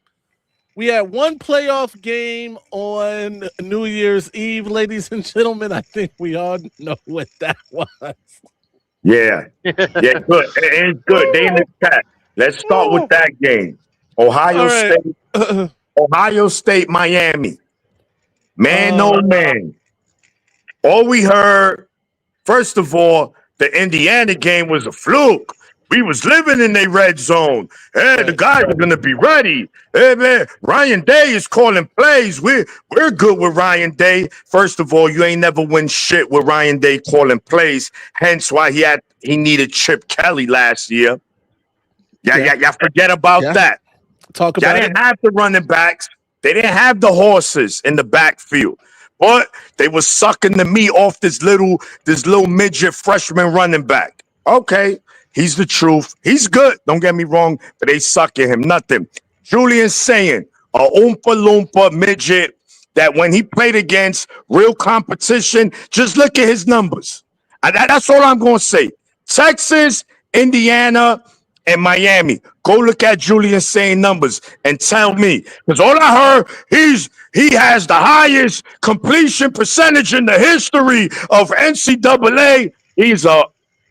We had one playoff game on New Year's Eve, ladies and gentlemen. I think we all know what that was. Yeah, good. It's good. They in the chat. Let's start with that game. Ohio State, Miami. Man, oh man. All we heard, first of all, the Indiana game was a fluke. We was living in a red zone. Hey, the guys are gonna be ready. Hey man, Ryan Day is calling plays. We're good with Ryan Day. First of all, you ain't never win shit with Ryan Day calling plays. Hence why he needed Chip Kelly last year. Y'all forget about that. Talk about Y'all didn't have the running backs. They didn't have the horses in the backfield. But they was sucking the meat off this little midget freshman running back. Okay. He's the truth. He's good. Don't get me wrong, but they suck at him. Nothing. Julian's saying a Oompa Loompa midget that when he played against real competition, just look at his numbers. That's all I'm going to say. Texas, Indiana, and Miami. Go look at Julian saying numbers and tell me. Because all I heard, he has the highest completion percentage in the history of NCAA. He's a...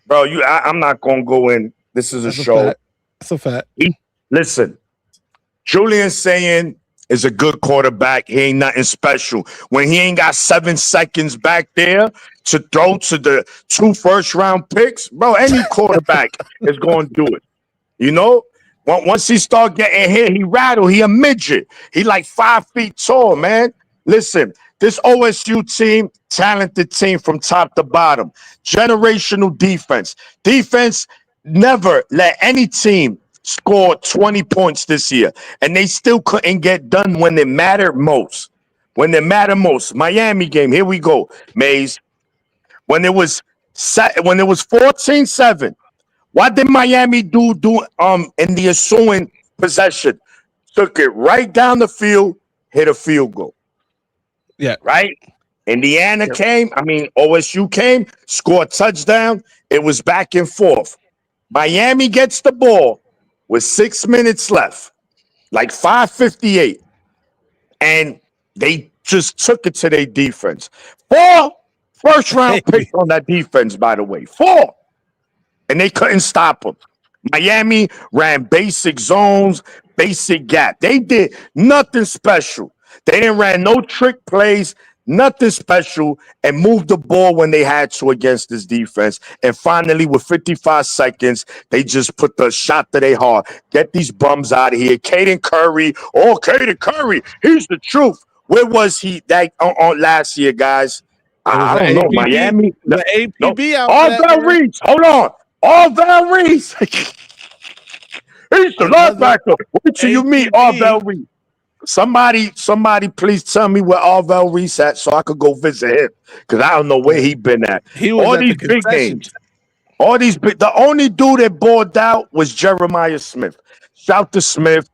Bro, I'm not gonna go in. This is a show. That's a fact. Listen, Julian saying is a good quarterback. He ain't nothing special. When he ain't got 7 seconds back there to throw to the 2 first-round picks, bro, any quarterback is gonna do it. You know? Once he start getting hit, he rattle. He a midget. He like 5 feet tall, man. Listen, this OSU team, talented team from top to bottom. Generational defense. Defense never let any team score 20 points this year. And they still couldn't get done when it mattered most. When it mattered most. Miami game, here we go, Maize. When it was 14-7, what did Miami do in the ensuing possession? Took it right down the field, hit a field goal. Yeah. Right? OSU came, scored touchdown. It was back and forth. Miami gets the ball with 6 minutes left, like 5:58. And they just took it to their defense. 4 first-round picks on that defense, by the way. 4. And they couldn't stop them. Miami ran basic zones, basic gap. They did nothing special. They didn't run no trick plays, nothing special, and moved the ball when they had to against this defense. And finally, with 55 seconds, they just put the shot to their heart. Get these bums out of here. Caden Curry. Oh, Caden Curry. He's the truth. Where was he on last year, guys? I don't know. Miami. The APB out Arvell Reese. Hold on. Arvell Reese. He's the linebacker. Wait till you meet Arvell Reese. Somebody, please tell me where Arvell Reese at so I could go visit him because I don't know where he been at. He was all at these the big names. The only dude that balled out was Jeremiah Smith. Shout to Smith.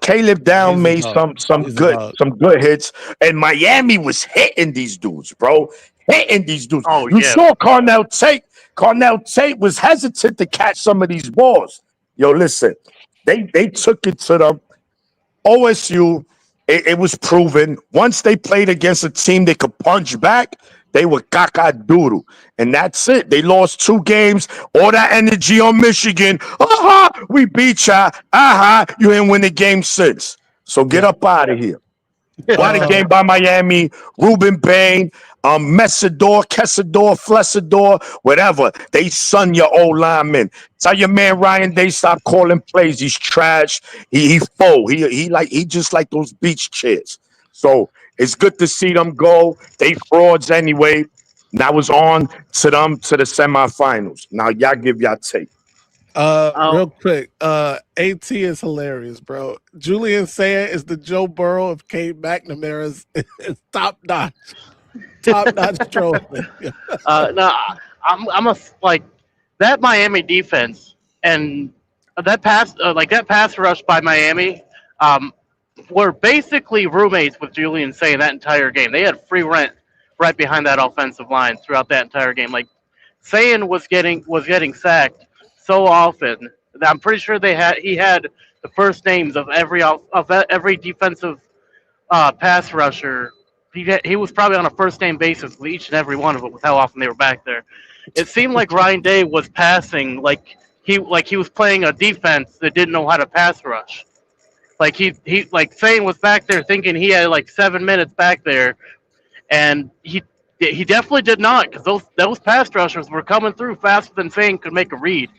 Caleb Down He's a made dog. some He's a good dog. hits, and Miami was hitting these dudes, bro. Hitting these dudes. Oh You yeah. saw Cornell Tate. Cornell Tate was hesitant to catch some of these balls. Yo, listen, they took it to them. OSU, it was proven once they played against a team they could punch back, they were caca-doodle. And that's it. They lost 2 games. All that energy on Michigan. We beat ya. You didn't win the game 6. So get up out of here. Why the game by Miami, Ruben Bain, Kessador, Flessador, whatever. They son your old lineman. Tell your man Ryan Day stop calling plays. He's trash. He full. He just like those beach chairs. So it's good to see them go. They frauds anyway. Now it's on to them to the semifinals. Now y'all give y'all take. Real quick, AT is hilarious, bro. Julian saying is the Joe Burrow of Kate McNamara's is top notch trolling. No, I'm a like that Miami defense and that pass rush by Miami, were basically roommates with Julian saying that entire game. They had free rent right behind that offensive line throughout that entire game. Like Sayin was getting sacked so often that I'm pretty sure he had the first names of every defensive pass rusher. He was probably on a first name basis with each and every one of them with how often they were back there. It seemed like Ryan Day was passing like he was playing a defense that didn't know how to pass rush. Like he Sayin was back there thinking he had like 7 minutes back there, and he definitely did not, because those pass rushers were coming through faster than Sayin could make a read.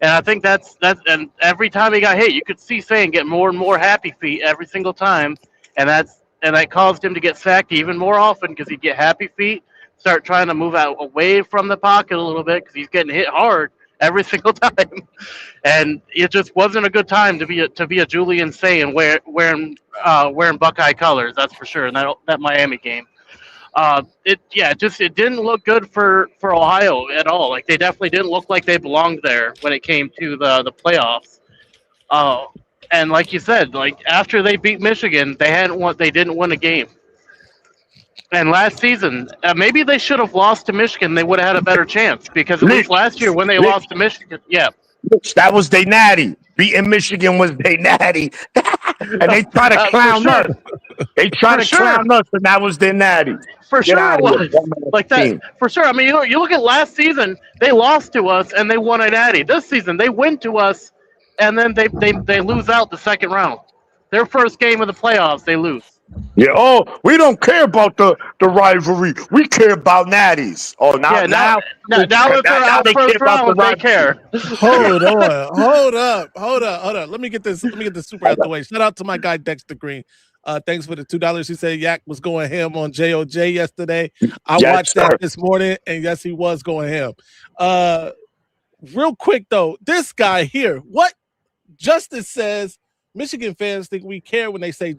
And I think that's and every time he got hit, you could see Sayin get more and more happy feet every single time, and that caused him to get sacked even more often because he'd get happy feet, start trying to move out away from the pocket a little bit because he's getting hit hard every single time, and it just wasn't a good time to be a Julian Sayin wearing Buckeye colors. That's for sure. In that Miami game. It didn't look good for Ohio at all. Like they definitely didn't look like they belonged there when it came to the playoffs. And like you said, like after they beat Michigan, they didn't win a game. And last season, maybe they should have lost to Michigan. They would have had a better chance because at least last year when they lost to Michigan, yeah, that was they natty. Beating Michigan was they natty. And they try to clown us. They try to clown us, and that was their natty. For sure it was. Like that, for sure. I mean, you look at last season, they lost to us, and they won a natty. This season, they win to us, and then they lose out the second round. Their first game of the playoffs, they lose. Yeah. Oh, we don't care about the rivalry. We care about natties. Oh, now that they're out the first round, they care. Hold up. Let me get this super out the way. Shout out to my guy Dexter Green. Thanks for the $2. He said Yak was going ham on JOJ yesterday. I watched that this morning, and yes, he was going ham. Real quick though, this guy here, what Justice says. Michigan fans think we care when they say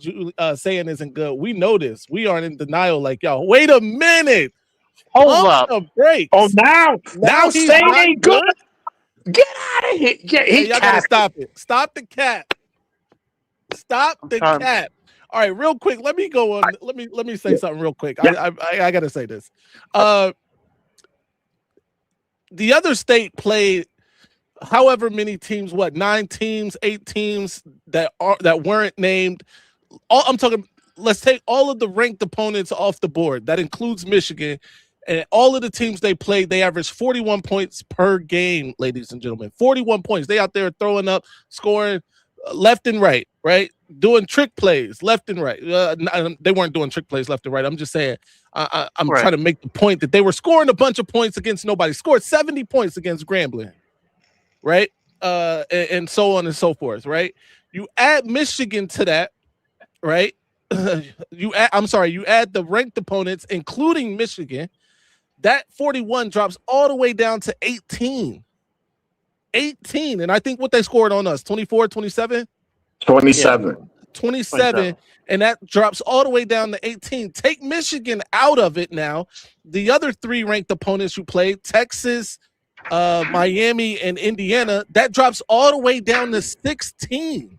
Sayin isn't good. We know this. We aren't in denial like y'all. Wait a minute. Hold up. The break. Oh, now Sayin ain't good. Get out of here. Yeah, y'all gotta stop it. Stop the cat. Stop the cat. All right, real quick. Let me go on. Let me say something real quick. Yeah. I gotta say this. The other state played however many teams, 9 teams, 8 teams that weren't named. I'm talking, let's take all of the ranked opponents off the board. That includes Michigan. And all of the teams they played, they averaged 41 points per game, ladies and gentlemen. 41 points. They out there throwing up, scoring left and right, doing trick plays left and right. They weren't doing trick plays left and right. I'm just saying, I'm trying to make the point that they were scoring a bunch of points against nobody. Scored 70 points against Grambling. Right, and so on and so forth. Right, you add Michigan to that, right? You add the ranked opponents, including Michigan. That 41 drops all the way down to 18. 18, and I think what they scored on us, 24, 27? 27. Yeah. 27, and that drops all the way down to 18. Take Michigan out of it now. The other 3 ranked opponents you played, Texas, Miami, and Indiana, that drops all the way down to 16.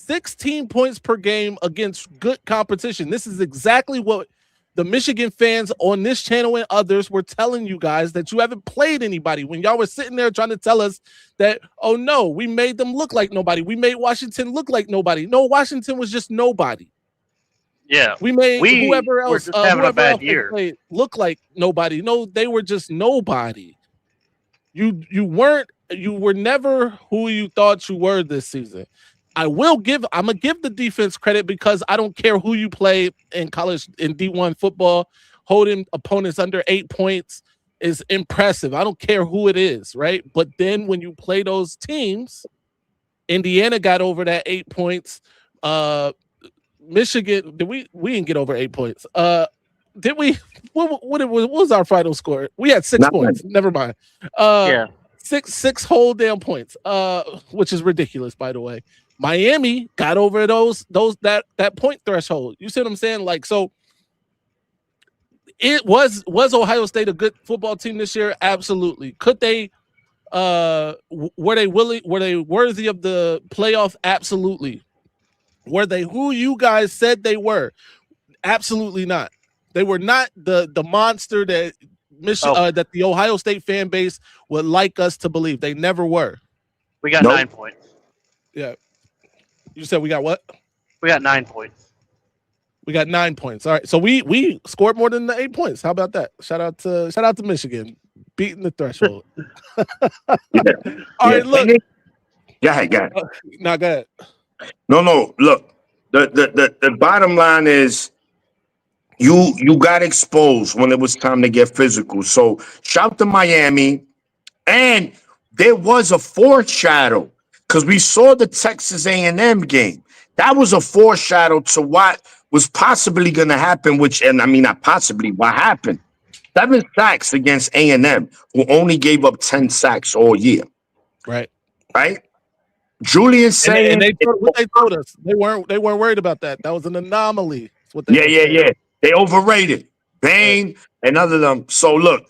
16 points per game against good competition. This is exactly what the Michigan fans on this channel and others were telling you guys, that you haven't played anybody. When y'all were sitting there trying to tell us that, oh no, we made them look like nobody. We made Washington look like nobody. No, Washington was just nobody. Yeah, We made whoever were else, just having a bad else they year. played look like nobody. No, they were just nobody. You were never who you thought you were this season. I'm gonna give the defense credit, because I don't care who you play in college, in D1 football, holding opponents under 8 points is impressive. I don't care who it is, right? But then when you play those teams, Indiana got over that 8 points. Michigan, we didn't get over 8 points. Did we? What was our final score? We had 6 points. Never mind. Yeah. Six whole damn points. Which is ridiculous, by the way. Miami got over that point threshold. You see what I'm saying? Like, so it was Ohio State a good football team this year? Absolutely. Could they? Were they worthy of the playoff? Absolutely. Were they who you guys said they were? Absolutely not. They were not the monster that that the Ohio State fan base would like us to believe. They never were. We got 9 points. Yeah. You said we got what? We got 9 points. We got 9 points. All right. So we scored more than the 8 points. How about that? Shout out to Michigan, beating the threshold. All right, look. Go ahead. No, go ahead. No. Look, the bottom line is you got exposed when it was time to get physical. So shout to Miami, and there was a foreshadow, because we saw the Texas A&M game. That was a foreshadow to what was possibly going to happen. What happened? 7 sacks against A&M, who only gave up 10 sacks all year. Right. Julian saying, and what they told us, they weren't worried about that. That was an anomaly. Yeah. They overrated Bain and other of them. So look,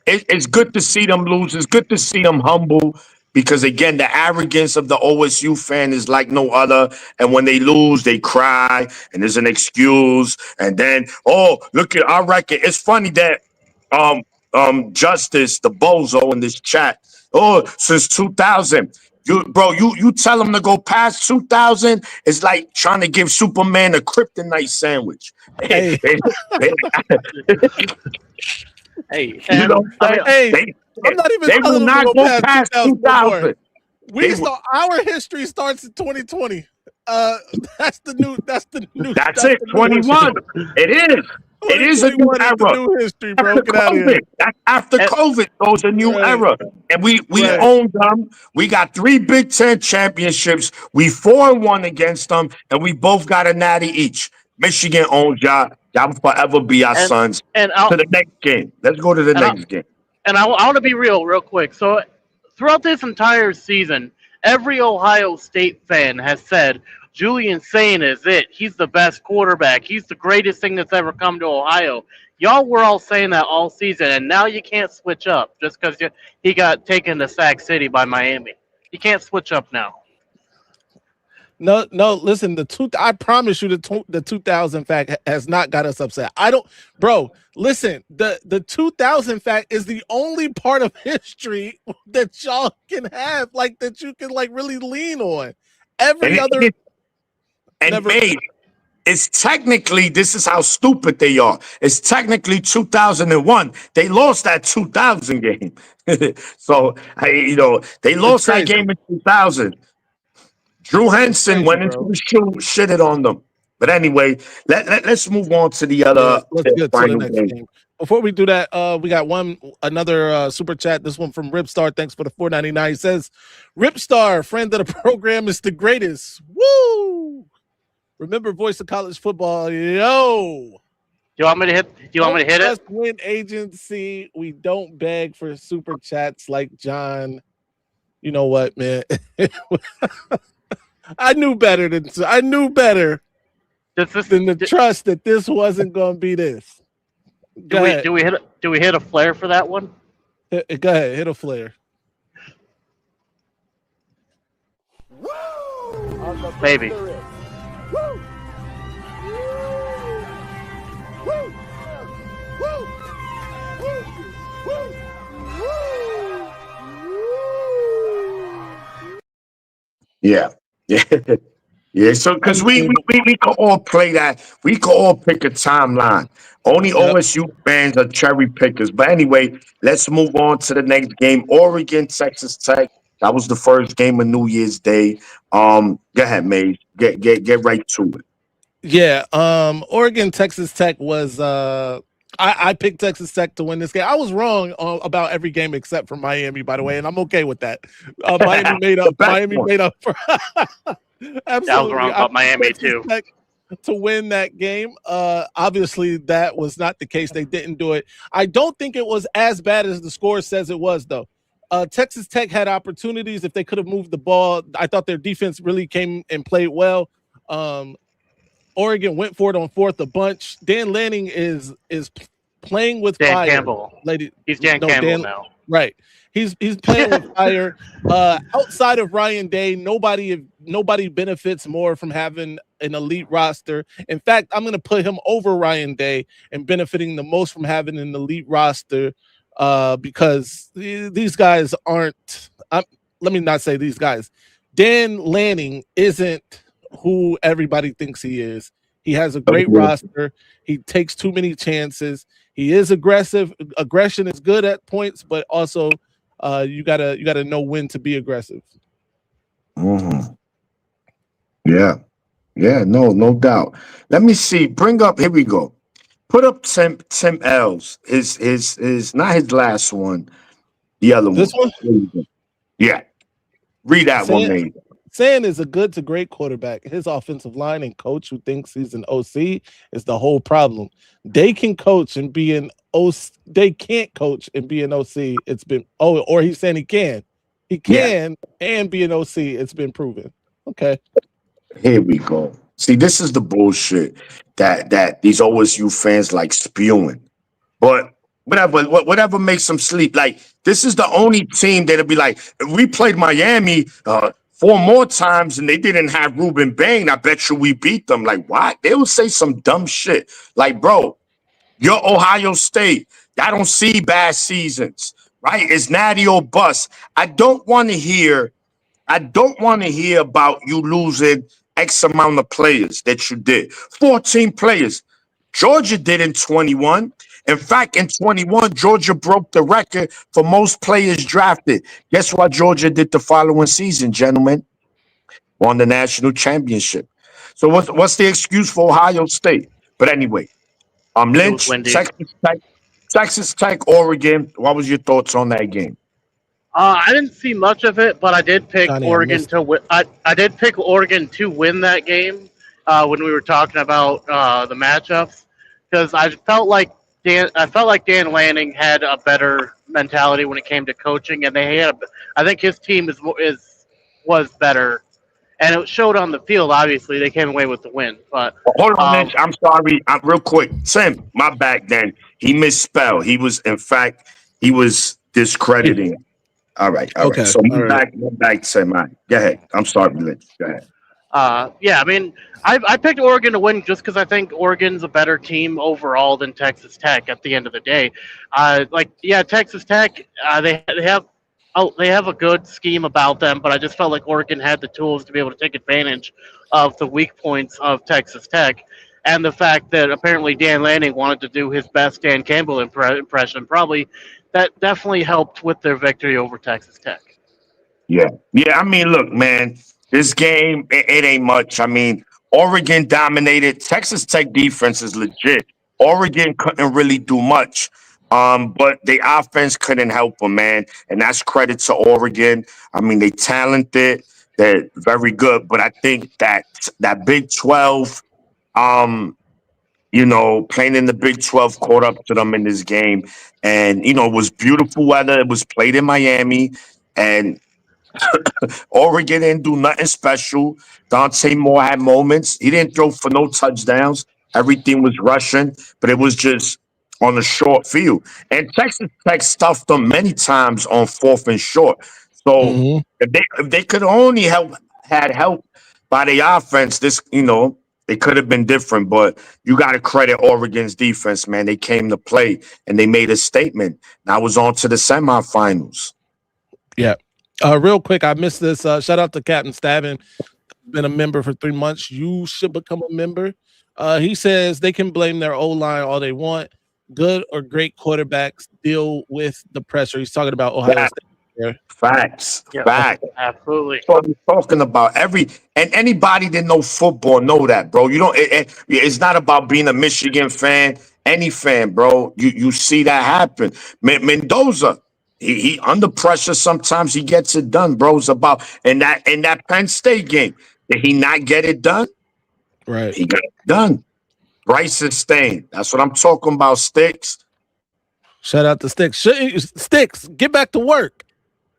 it's good to see them lose. It's good to see them humble, because again, the arrogance of the OSU fan is like no other. And when they lose, they cry and there's an excuse. And then, oh, look at our record. It's funny that Justice, the bozo in this chat, since 2000. You tell him to go past 2000. It's like trying to give Superman a kryptonite sandwich. Hey, you know, I'm not even they will telling not them to go go past 2000. Our history starts in 2020. That's it. 21. It is. It is a new era. New history, bro. Get out of here. After COVID, goes a new era, and we owned them. We got 3 Big Ten championships. We 4-1 against them, and we both got a natty each. Michigan owns y'all. Y'all will forever be our sons. And to the next game. Let's go to the next game. And I want to be real quick. So throughout this entire season, every Ohio State fan has said, Julian Sain is it. He's the best quarterback. He's the greatest thing that's ever come to Ohio. Y'all were all saying that all season, and now you can't switch up just because he got taken to Sac City by Miami. You can't switch up now. No. Listen, I promise you, the 2000 fact has not got us upset. Listen, the 2000 fact is the only part of history that y'all can have, like, that you can like really lean on. It's technically, this is how stupid they are. It's technically 2001. They lost that 2000 game. So, they lost that game in 2000. Drew Henson went into the shoe, shitted on them. But anyway, let's move on to the other final game. Before we do that, we got another super chat. This one from Ripstar. Thanks for the $4.99. He says, Ripstar, friend of the program, is the greatest. Woo! Remember, voice of college football. Yo. Do you want me to hit it? Win agency. We don't beg for super chats like John. You know what, man? I knew better than to trust that this wasn't going to be this. Do we hit a flare for that one? Go ahead, hit a flare. Woo! Maybe. Yeah. Yeah. Yeah, so I because mean, we could all play that, we could all pick a timeline. Only yep. OSU fans are cherry pickers. But anyway, let's move on to the next game. Oregon, Texas Tech. That was the first game of New Year's Day. Go ahead, Maze. Get right to it. Yeah, Oregon Texas Tech was I picked Texas Tech to win this game. I was wrong about every game except for Miami, by the way, and I'm okay with that. Miami made The up. best Miami one. made up for Yeah, I was absolutely. wrong I about picked Miami Texas too. Tech to win that game. Obviously, that was not the case. They didn't do it. I don't think it was as bad as the score says it was, though. Texas Tech had opportunities if they could have moved the ball. I thought their defense really came and played well. Um, Oregon went for it on fourth a bunch. Dan Lanning is playing with Dan fire, Campbell. lady. He's Dan No, Campbell Dan. now. Right. He's playing with fire. Outside of Ryan Day, nobody benefits more from having an elite roster. In fact, I'm going to put him over Ryan Day and benefiting the most from having an elite roster because these guys aren't. Let me not say these guys. Dan Lanning isn't who everybody thinks he is. He has a great roster. He takes too many chances. He is aggressive. Aggression is good at points, but also you gotta know when to be aggressive. Mhm. Yeah. Yeah, no doubt. Let me see. Bring up, here we go. Put up Tim L's. His not his last one, the other This one. one, Here we go. Yeah. Read that one, Sam, Maze. Sam is a good to great quarterback. His offensive line and coach who thinks he's an OC is the whole problem. They can coach and be an OC. They can't coach and be an OC. It's been or he's saying he can. He Yeah. can and be an OC. It's been proven. Okay. Here we go. See, this is the bullshit that these OSU fans like spewing. But whatever makes them sleep. Like this is the only team that'll be like, if we played Miami four more times and they didn't have Ruben Bain, I bet you we beat them. Like what? They will say some dumb shit. Like, bro, you're Ohio State. I don't see bad seasons, right? It's natty or bust. I don't want to hear about you losing X amount of players that you did. 14 players. Georgia did in 21. In fact, in 21, Georgia broke the record for most players drafted. Guess what Georgia did the following season, gentlemen? Won the national championship. So what's the excuse for Ohio State? But anyway, It was Lynch, windy. Texas Tech, Oregon. What was your thoughts on that game? I didn't see much of it, but I did pick Johnny, I Oregon missed to win. I did pick Oregon to win that game when we were talking about the matchups because I felt like Dan Lanning had a better mentality when it came to coaching, and I think his team was better, and it showed on the field. Obviously, they came away with the win, but Hold on, um, Lynch. I'm sorry. Real quick. Tim, my back then. He misspelled. He was, in fact, he was discrediting. All right, all right. Okay. So All right. my back, Tim. All right. Go ahead. I'm sorry, Lynch. Go ahead. Yeah, I mean, I picked Oregon to win just because I think Oregon's a better team overall than Texas Tech. At the end of the day, Texas Tech, they have a good scheme about them, but I just felt like Oregon had the tools to be able to take advantage of the weak points of Texas Tech, and the fact that apparently Dan Lanning wanted to do his best Dan Campbell impression. Probably that definitely helped with their victory over Texas Tech. Yeah. Yeah. I mean, look, man, this game, it ain't much. I mean, Oregon dominated. Texas Tech defense is legit. Oregon couldn't really do much. But the offense couldn't help them, man. And that's credit to Oregon. I mean, they talented, they're very good. But I think that Big 12, um, playing in the Big 12 caught up to them in this game. And, it was beautiful weather. It was played in Miami. And Oregon didn't do nothing special. Dante Moore had moments. He didn't throw for no touchdowns. Everything was rushing, but it was just on a short field. And Texas Tech stuffed them many times on fourth and short. So Mhm. if they could only had help by the offense, this, it could have been different, but you got to credit Oregon's defense, man. They came to play and they made a statement. Now I was on to the semifinals. Yeah. Real quick, I missed this. Shout out to Captain Stabbin. Been a member for 3 months. You should become a member. He says they can blame their O-line all they want. Good or great quarterbacks deal with the pressure. He's talking about Ohio State. Here. Facts. Yep, Facts. absolutely. That's what we're talking about. And anybody that know football know that, bro. You don't. It's not about being a Michigan fan. Any fan, bro. You see that happen. Mendoza, he under pressure. Sometimes he gets it done, bro. It's about in that Penn State game. Did he not get it done? Right. He got it done. Bryce is staying. That's what I'm talking about. Sticks. Shout out to Sticks. Sticks, get back to work.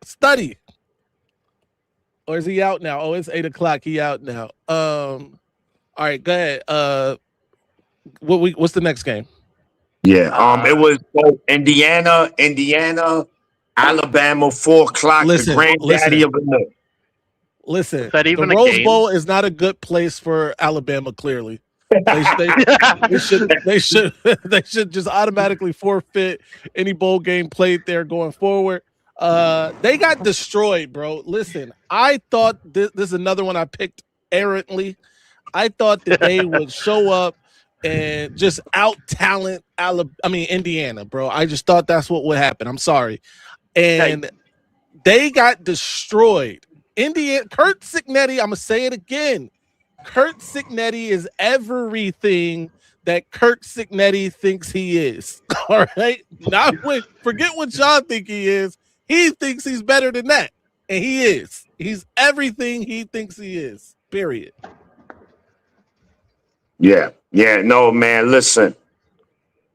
Study. Or is he out now? Oh, it's 8:00. He out now. All right, go ahead. What's the next game? Yeah. It was Indiana, Alabama, 4:00. Listen, the granddaddy of them all. Listen, that even the a Rose game? Bowl is not a good place for Alabama. Clearly, they should just automatically forfeit any bowl game played there going forward. They got destroyed, bro. Listen, I thought this is another one I picked errantly. I thought that they would show up and just out talent Indiana, bro. I just thought that's what would happen. I'm sorry. And they got destroyed. Indiana, Kurt Cignetti, I'm gonna say it again. Kurt Cignetti is everything that Kurt Cignetti thinks he is. All right. Forget what y'all think he is. He thinks he's better than that. And he is. He's everything he thinks he is. Period. Yeah. No, man. Listen,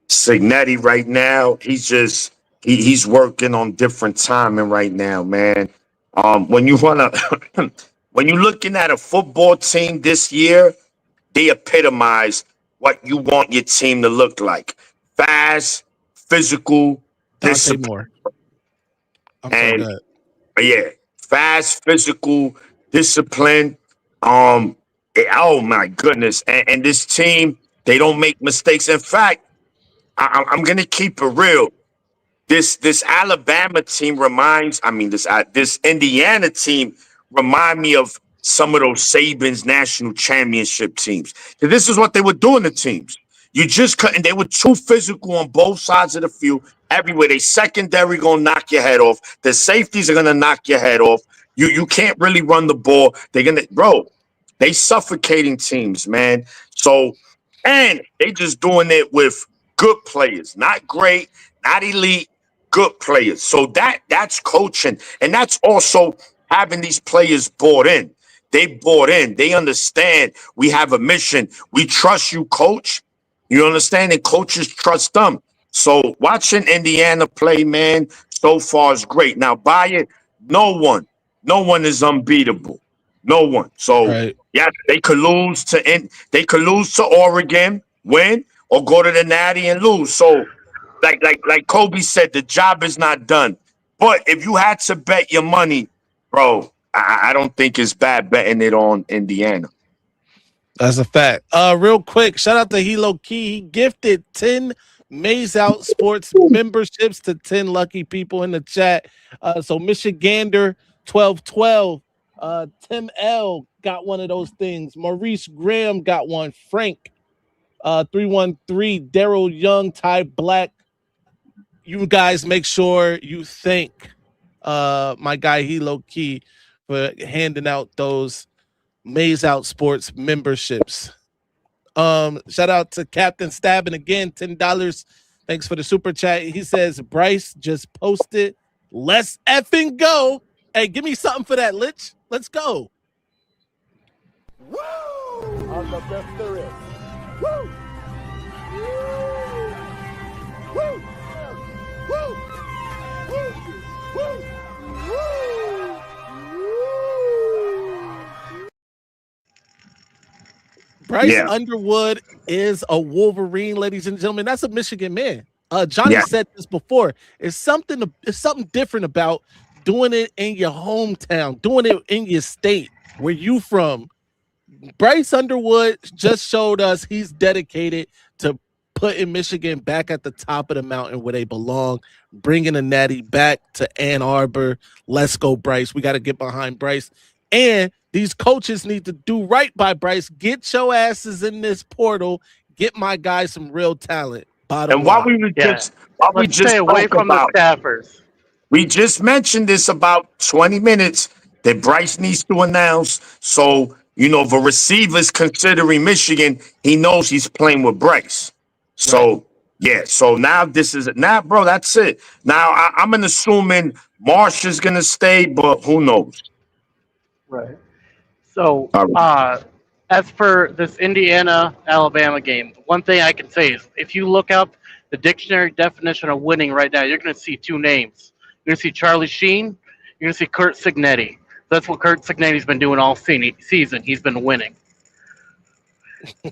Cignetti right now, he's working on different timing right now, man. When you're looking at a football team this year, they epitomize what you want your team to look like: fast, physical, discipline. Fast, physical, discipline. Oh my goodness! And this team, they don't make mistakes. In fact, I'm gonna keep it real. This Alabama team this Indiana team remind me of some of those Saban's national championship teams. This is what they were doing to teams. You just couldn't. They were too physical on both sides of the field. Everywhere. They secondary gonna knock your head off. The safeties are gonna knock your head off. You can't really run the ball. They suffocating teams, man. So, and they just doing it with good players, not great, not elite, good players. So that's coaching, and that's also having these players bought in. They bought in. They understand we have a mission. We trust you, coach. You understand? And coaches trust them. So watching Indiana play, man, so far is great. Now, by it, no one is unbeatable. No one. So yeah, they could lose to Oregon, win, or go to the Natty and lose. So like Kobe said, the job is not done. But if you had to bet your money, bro, I don't think it's bad betting it on Indiana. That's a fact. Real quick, shout out to Hilo Key. He gifted 10 Maize Out Sports memberships to 10 lucky people in the chat. So Michigander 1212. Tim L got one of those things. Maurice Graham got one. Frank 313. Daryl Young, Ty Black. You guys make sure you thank my guy Hilo Key for handing out those Maize Out Sports memberships. Shout out to Captain Stabbin again, $10. Thanks for the super chat. He says Bryce just posted. Let's effing go. Hey, give me something for that, Lich. Let's go. Woo! I'm the best there is. Woo! Woo! Woo! Woo! Woo! Woo! Bryce Underwood is a Wolverine, ladies and gentlemen. That's a Michigan man. Johnny said this before. It's something different about doing it in your hometown, doing it in your state, where you from, Bryce Underwood just showed us he's dedicated to putting Michigan back at the top of the mountain where they belong, bringing a natty back to Ann Arbor. Let's go, Bryce. We got to get behind Bryce. And these coaches need to do right by Bryce. Get your asses in this portal. Get my guys some real talent. Bottom And line. while we Let's just stay away spoke from the about, staffers. we just mentioned this about 20 minutes that Bryce needs to announce. So, if a receiver's considering Michigan, he knows he's playing with Bryce. So, yeah. So now bro, that's it. Now I'm assuming Marsh is going to stay, but who knows? Right. So, All right. as for this Indiana Alabama game, one thing I can say is if you look up the dictionary definition of winning right now, you're going to see two names. You're going to see Charlie Sheen. You're going to see Kurt Signetti. That's what Kurt Signetti's been doing all season. He's been winning,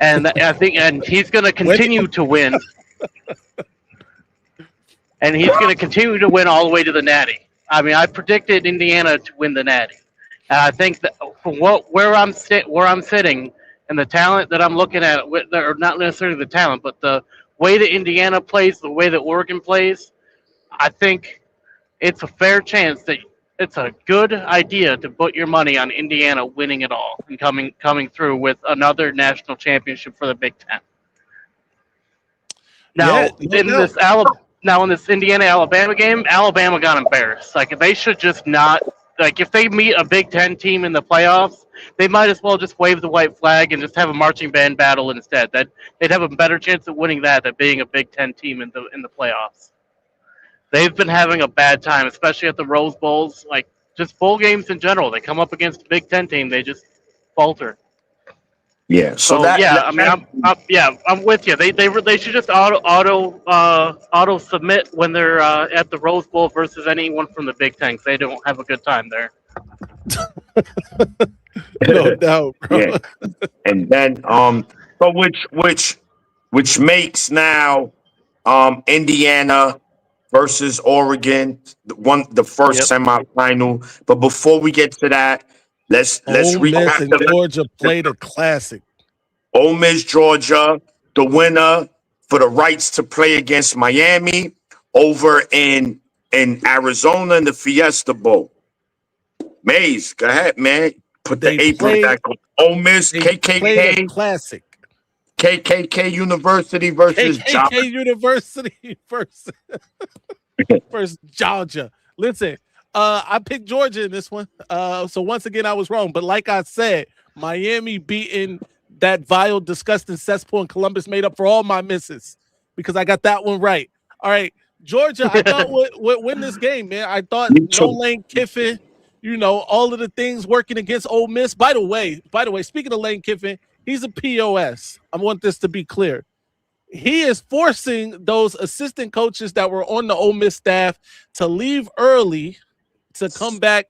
and I think, and he's going to continue to win, and he's going to continue to win all the way to the Natty. I mean, I predicted Indiana to win the Natty. And I think that from where I'm sitting, and the talent that I'm looking at, or not necessarily the talent, but the way that Indiana plays, the way that Oregon plays, I think it's a fair chance that it's a good idea to put your money on Indiana winning it all and coming through with another national championship for the Big Ten. Now, in this Indiana Alabama game, Alabama got embarrassed. Like they should just not. Like if they meet a Big Ten team in the playoffs, they might as well just wave the white flag and just have a marching band battle instead. That they'd have a better chance of winning that than being a Big Ten team in the playoffs. They've been having a bad time, especially at the Rose Bowls. Like just bowl games in general, they come up against a Big Ten team, they just falter. Yeah. So I'm with you. They should just auto submit when they're at the Rose Bowl versus anyone from the Big Ten. 'Cause they don't have a good time there. No doubt, bro. Yeah. And then so which makes now Indiana versus Oregon the first semifinal. But before we get to that, let's Ole Miss recap and Georgia played a classic. Ole Miss, Georgia, the winner for the rights to play against Miami over in Arizona in the Fiesta Bowl. Maize, go ahead, man. Put the apron back on. Ole Miss, KKK, classic. KKK University versus KKK University versus Georgia. Listen, I picked Georgia in this one. So once again, I was wrong. But like I said, Miami beating that vile, disgusting cesspool in Columbus made up for all my misses because I got that one right. All right, Georgia, I thought would win this game, man. I thought no Lane Kiffin, all of the things working against Ole Miss. By the way, speaking of Lane Kiffin, he's a POS. I want this to be clear. He is forcing those assistant coaches that were on the Ole Miss staff to leave early to come back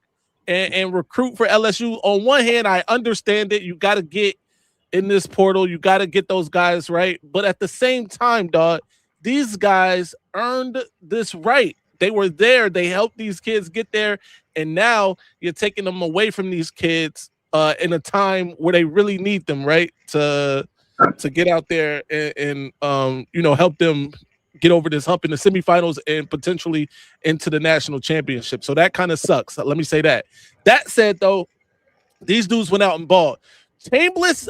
and recruit for LSU. On one hand, I understand it. You got to get in this portal. You got to get those guys right. But at the same time, dog, these guys earned this right. They were there. They helped these kids get there. And now you're taking them away from these kids in a time where they really need them, right? To get out there and help them get over this hump in the semifinals and potentially into the national championship. So that kind of sucks. Let me say that. That said, though, these dudes went out and balled. Chambliss,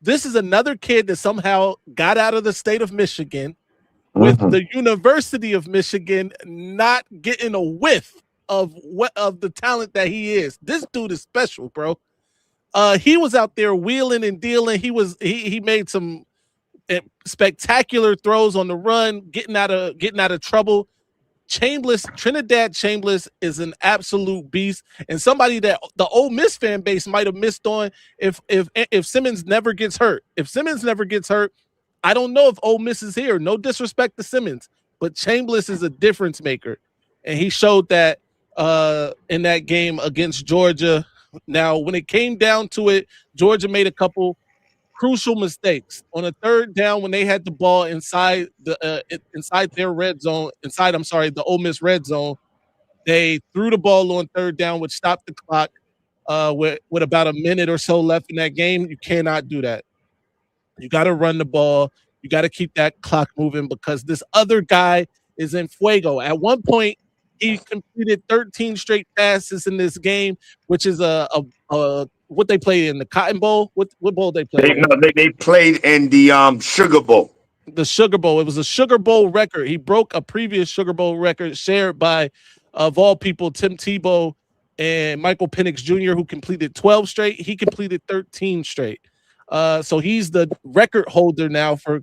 this is another kid that somehow got out of the state of Michigan with the University of Michigan not getting a whiff of the talent that he is. This dude is special, bro. He was out there wheeling and dealing. He made some spectacular throws on the run, getting out of trouble. Trinidad Chambliss is an absolute beast and somebody that the Ole Miss fan base might have missed on if Simmons never gets hurt. If Simmons never gets hurt, I don't know if Ole Miss is here. No disrespect to Simmons, but Chambliss is a difference maker, and he showed that in that game against Georgia. Now, when it came down to it, Georgia made a couple crucial mistakes on a third down when they had the ball inside their red zone. The Ole Miss red zone. They threw the ball on third down, which stopped the clock. with about a minute or so left in that game. You cannot do that. You got to run the ball. You got to keep that clock moving because this other guy is in fuego. At one point, he completed 13 straight passes in this game, which is a what they played in the Cotton Bowl. What bowl they played? They played in the Sugar Bowl. The Sugar Bowl. It was a Sugar Bowl record. He broke a previous Sugar Bowl record shared by, of all people, Tim Tebow and Michael Penix Jr., who completed 12 straight. He completed 13 straight. So he's the record holder now for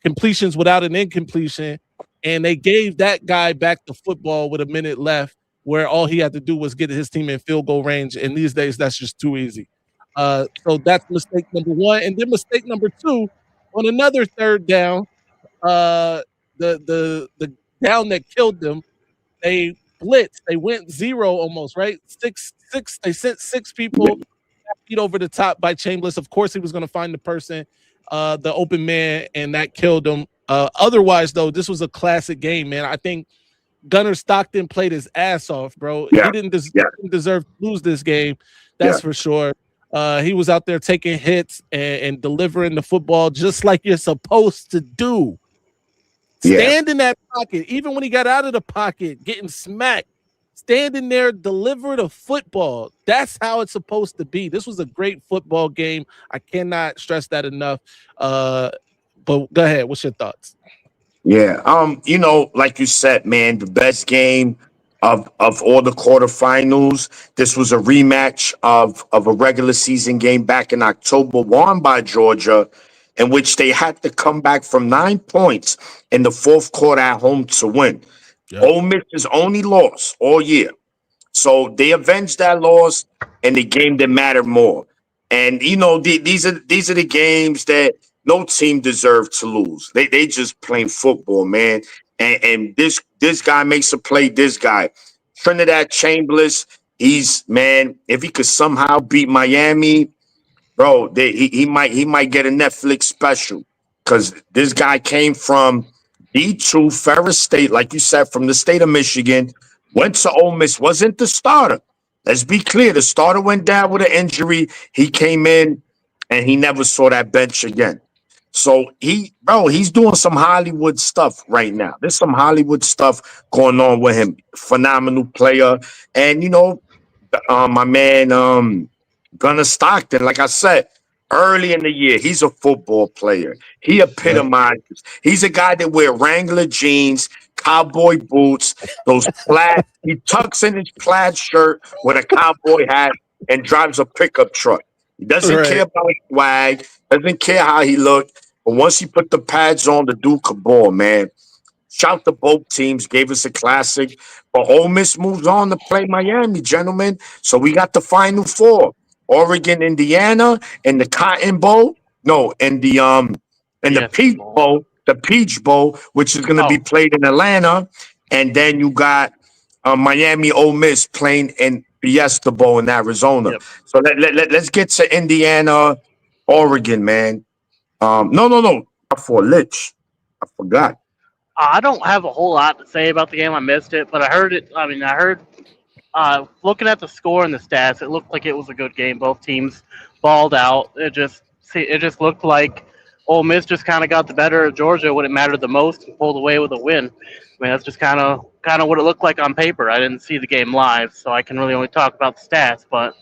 completions without an incompletion. And they gave that guy back the football with a minute left, where all he had to do was get his team in field goal range. And these days, that's just too easy. So that's mistake number one. And then mistake number two, on another third down, the down that killed them, they blitzed. They went zero almost, right? Six. They sent 6 people beat over the top by Chambliss. Of course, he was going to find the person, the open man, and that killed him. Otherwise, though, this was a classic game, man. I think Gunnar Stockton played his ass off, bro. Yeah. He didn't deserve to lose this game. That's for sure. He was out there taking hits and delivering the football just like you're supposed to do. Stand in that pocket, even when he got out of the pocket, getting smacked. Standing there, deliver the football. That's how it's supposed to be. This was a great football game. I cannot stress that enough. But go ahead. What's your thoughts? Yeah. Like you said, man, the best game of all the quarterfinals. This was a rematch of a regular season game back in October, won by Georgia, in which they had to come back from 9 points in the fourth quarter at home to win. Yep. Ole Miss's only loss all year. So they avenged that loss in the game that mattered more. And these are the games that no team deserves to lose. They just playing football, man. And this guy makes a play. This guy, Trinidad Chambliss, if he could somehow beat Miami, bro, he might get a Netflix special, because this guy came from D2 Ferris State, like you said, from the state of Michigan, went to Ole Miss, wasn't the starter. Let's be clear. The starter went down with an injury. He came in and he never saw that bench again. So he's doing some Hollywood stuff right now. There's some Hollywood stuff going on with him. Phenomenal player. And, my man, Gunnar Stockton, like I said, early in the year, he's a football player. He epitomizes. He's a guy that wear Wrangler jeans, cowboy boots, those plaid. He tucks in his plaid shirt with a cowboy hat and drives a pickup truck. He doesn't care about his swag, doesn't care how he looked. But once he put the pads on, the Duke of ball, man. Shout to both teams, gave us a classic. But Ole Miss moves on to play Miami, gentlemen. So we got the Final Four. Oregon, Indiana, and the Cotton Bowl. No, and the Peach Bowl, which is going to be played in Atlanta. And then you got Miami, Ole Miss playing in Fiesta Bowl in Arizona. Yep. So let's get to Indiana, Oregon, man. No, for Lich. I forgot. I don't have a whole lot to say about the game. I missed it, but I heard it. I heard. Looking at the score and the stats, it looked like it was a good game. Both teams balled out. It just looked like Ole Miss just kind of got the better of Georgia when it mattered the most and pulled away with a win. That's just kind of what it looked like on paper. I didn't see the game live, so I can really only talk about the stats. But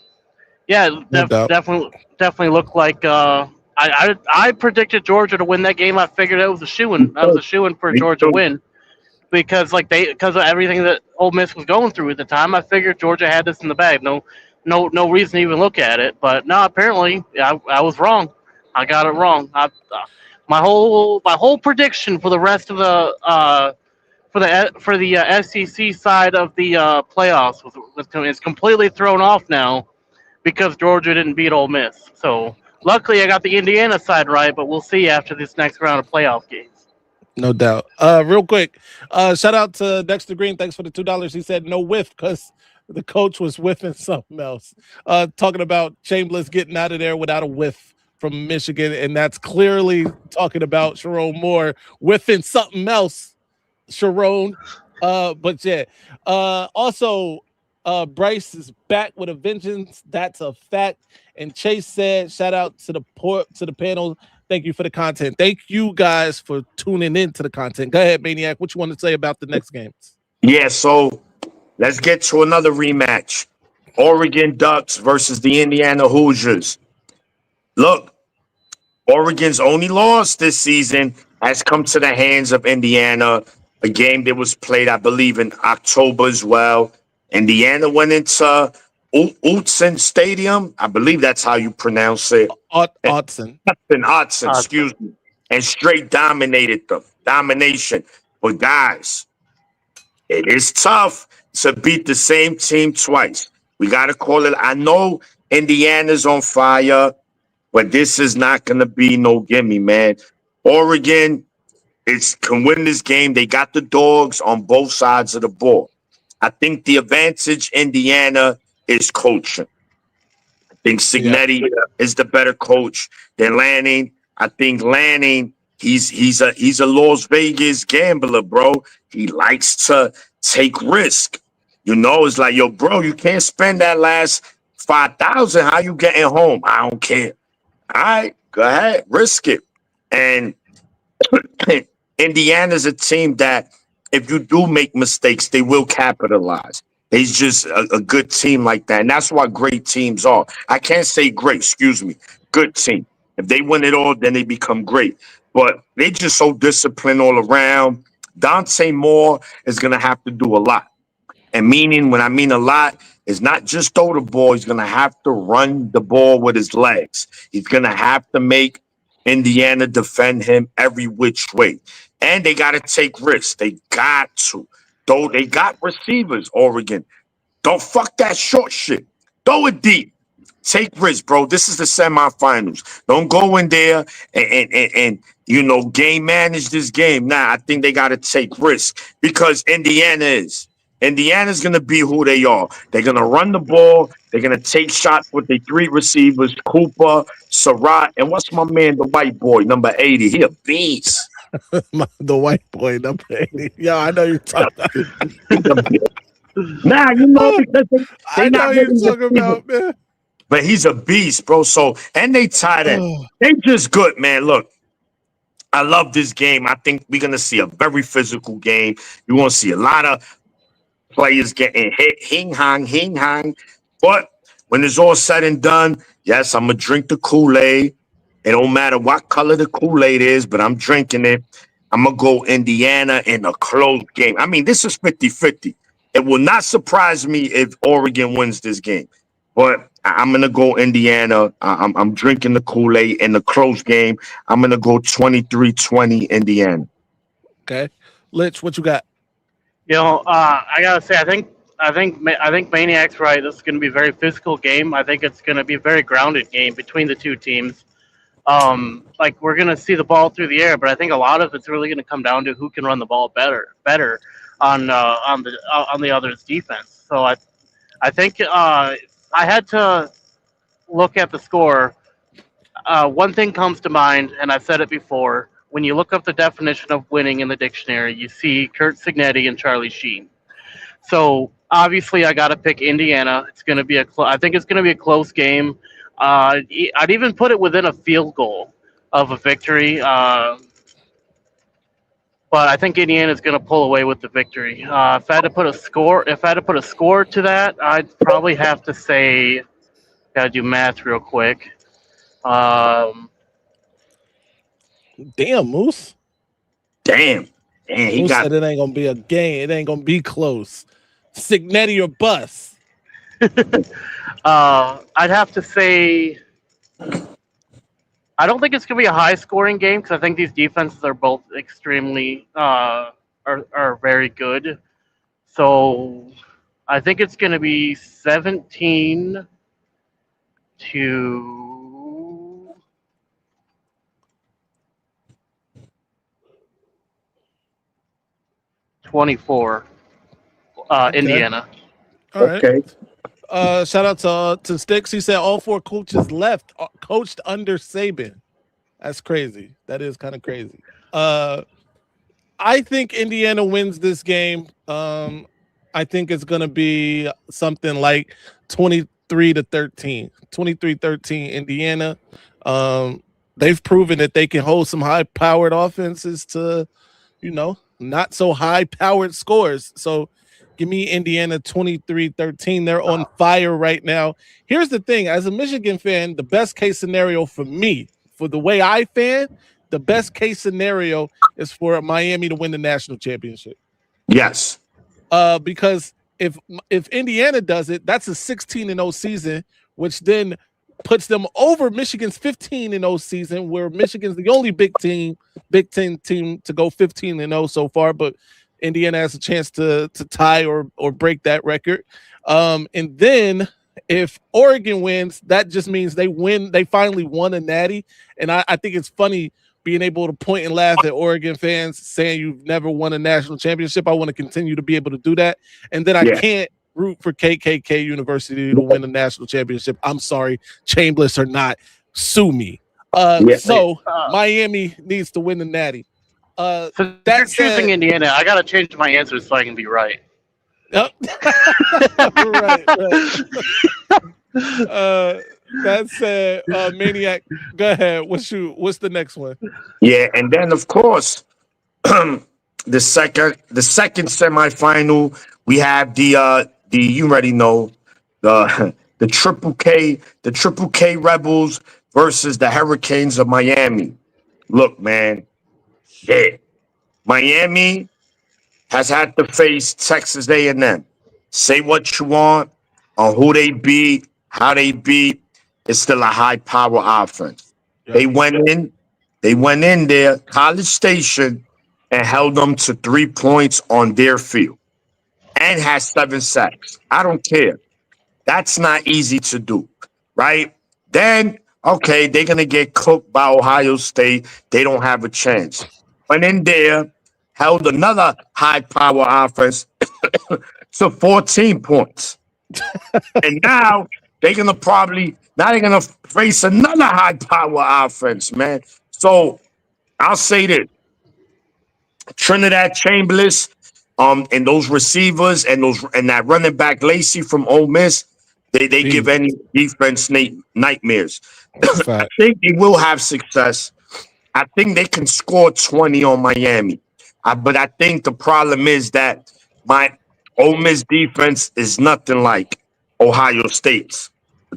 yeah, definitely looked like I predicted Georgia to win that game. I figured it was a shoo-in. I was a shoo-in for Georgia win. Because of everything that Ole Miss was going through at the time, I figured Georgia had this in the bag. No reason to even look at it. But no, apparently I was wrong. I got it wrong. My whole prediction for the rest of the for the SEC side of the playoffs is completely thrown off now because Georgia didn't beat Ole Miss. So luckily I got the Indiana side right, but we'll see after this next round of playoff games. No doubt. Real quick, shout out to Dexter Green. Thanks for the $2. He said no whiff because the coach was whiffing something else. Talking about Chambliss getting out of there without a whiff from Michigan, and that's clearly talking about Sharon Moore whiffing something else, Sharon. But yeah. Also, Bryce is back with a vengeance. That's a fact. And Chase said, shout out to the panel. Thank you for the content. Thank you guys for tuning in to the content. Go ahead, Maniac. What you want to say about the next games? Yeah, so let's get to another rematch. Oregon Ducks versus the Indiana Hoosiers. Look, Oregon's only loss this season has come to the hands of Indiana. A game that was played, I believe, in October as well. Indiana went into Utsen Stadium. I believe that's how you pronounce it. Autzen. Autzen, excuse me. And straight dominated them. Domination. But guys, it is tough to beat the same team twice. We got to call it. I know Indiana's on fire, but this is not going to be no gimme, man. Oregon can win this game. They got the dogs on both sides of the ball. I think the advantage Indiana is coaching. I think Cignetti is the better coach than Lanning. I think Lanning, he's a Las Vegas gambler, bro. He likes to take risk. You know, it's like, yo, bro, you can't spend that last 5,000. How you getting home? I don't care. All right, go ahead, risk it. And Indiana's a team that if you do make mistakes, they will capitalize. He's just a good team like that. And that's what great teams are. I can't say great, excuse me. Good team. If they win it all, then they become great. But they just so disciplined all around. Dante Moore is going to have to do a lot. And meaning, when I mean a lot, is not just throw the ball. He's going to have to run the ball with his legs. He's going to have to make Indiana defend him every which way. And they got to take risks. They got to. Though they got receivers, Oregon. Don't fuck that short shit. Throw it deep. Take risks, bro. This is the semifinals. Don't go in there and you know, game manage this game. Nah, I think they got to take risks because Indiana's going to be who they are. They're going to run the ball. They're going to take shots with their three receivers, Cooper, Surratt, and what's my man, the white boy, number 80. He a beast. The white boy, number 80. Yeah, I know you're talking about. Nah, you know, because they I know not you're talking about, man. But he's a beast, bro. So, and they tied end. They just good, man. Look, I love this game. I think we're going to see a very physical game. You're going to see a lot of players getting hit, hing hang. But when it's all said and done, yes, I'm going to drink the Kool-Aid. It don't matter what color the Kool-Aid is, but I'm drinking it. I'm going to go Indiana in a close game. I mean, this is 50-50. It will not surprise me if Oregon wins this game. But I'm going to go Indiana. I'm drinking the Kool-Aid in the close game. I'm going to go 23-20 Indiana. Okay. Lich, what you got? You know, I gotta say, I think Maniac's right. This is going to be a very physical game. I think it's going to be a very grounded game between the two teams. Like we're going to see the ball through the air, but I think a lot of it's really going to come down to who can run the ball better on the other's defense. So I think I had to look at the score. One thing comes to mind, and I've said it before. When you look up the definition of winning in the dictionary, you see Kurt Cignetti and Charlie Sheen. So obviously, I got to pick Indiana. It's going to be I think it's going to be a close game. I'd even put it within a field goal of a victory. But I think Indiana's going to pull away with the victory. If I had to put a score to that, I'd probably have to say, gotta do math real quick. Damn, Moose. Damn, he Moose got said it ain't gonna be a game. It ain't gonna be close. Cignetti or bust. I'd have to say I don't think it's going to be a high-scoring game because I think these defenses are both extremely are very good. So I think it's going to be 17 to 24. Okay. Indiana. All right. okay. Shout out to Sticks. He said all four coaches left, coached under Saban. That's crazy. That is kind of crazy. I think Indiana wins this game. I I think it's going to be something like 23-13. 23-13 Indiana. They've proven that they can hold some high-powered offenses to, not so high-powered scores. So give me Indiana 23-13. They're on fire right now. Here's the thing. As a Michigan fan, the best case scenario for me, for the way I fan, the best case scenario is for Miami to win the national championship. Yes. Because if Indiana does it, that's a 16-0 season, which then puts them over Michigan's 15-0 season, where Michigan's the only Big Ten team to go 15-0 so far, but Indiana has a chance to tie or break that record. And then if Oregon wins, that just means they finally won a natty. And I think it's funny being able to point and laugh at Oregon fans saying you've never won a national championship. I want to continue to be able to do that. And then I can't root for KKK University to win a national championship. I'm sorry, Chambliss or not, sue me. So Miami needs to win the natty. So that's choosing Indiana. I got to change my answer so I can be right. Yep. right. That's Maniac. Go ahead. What's the next one? Yeah, and then of course, the second semifinal, we have the you already know, the Triple K Rebels versus the Hurricanes of Miami. Look, man, shit. Miami has had to face Texas A&M. Say what you want on who they beat, how they beat. It's still a high power offense. Yeah. They went in there, College Station, and held them to 3 points on their field and had 7 sacks. I don't care. That's not easy to do, right? Then, okay, they're going to get cooked by Ohio State. They don't have a chance. Went in there, held another high power offense to 14 points. And now they're going to face another high power offense, man. So I'll say that Trinidad Chambliss, and those receivers and that running back Lacey from Ole Miss, they give any defense nightmares. I think they will have success. I think they can score 20 on Miami. But I think the problem is that my Ole Miss defense is nothing like Ohio State's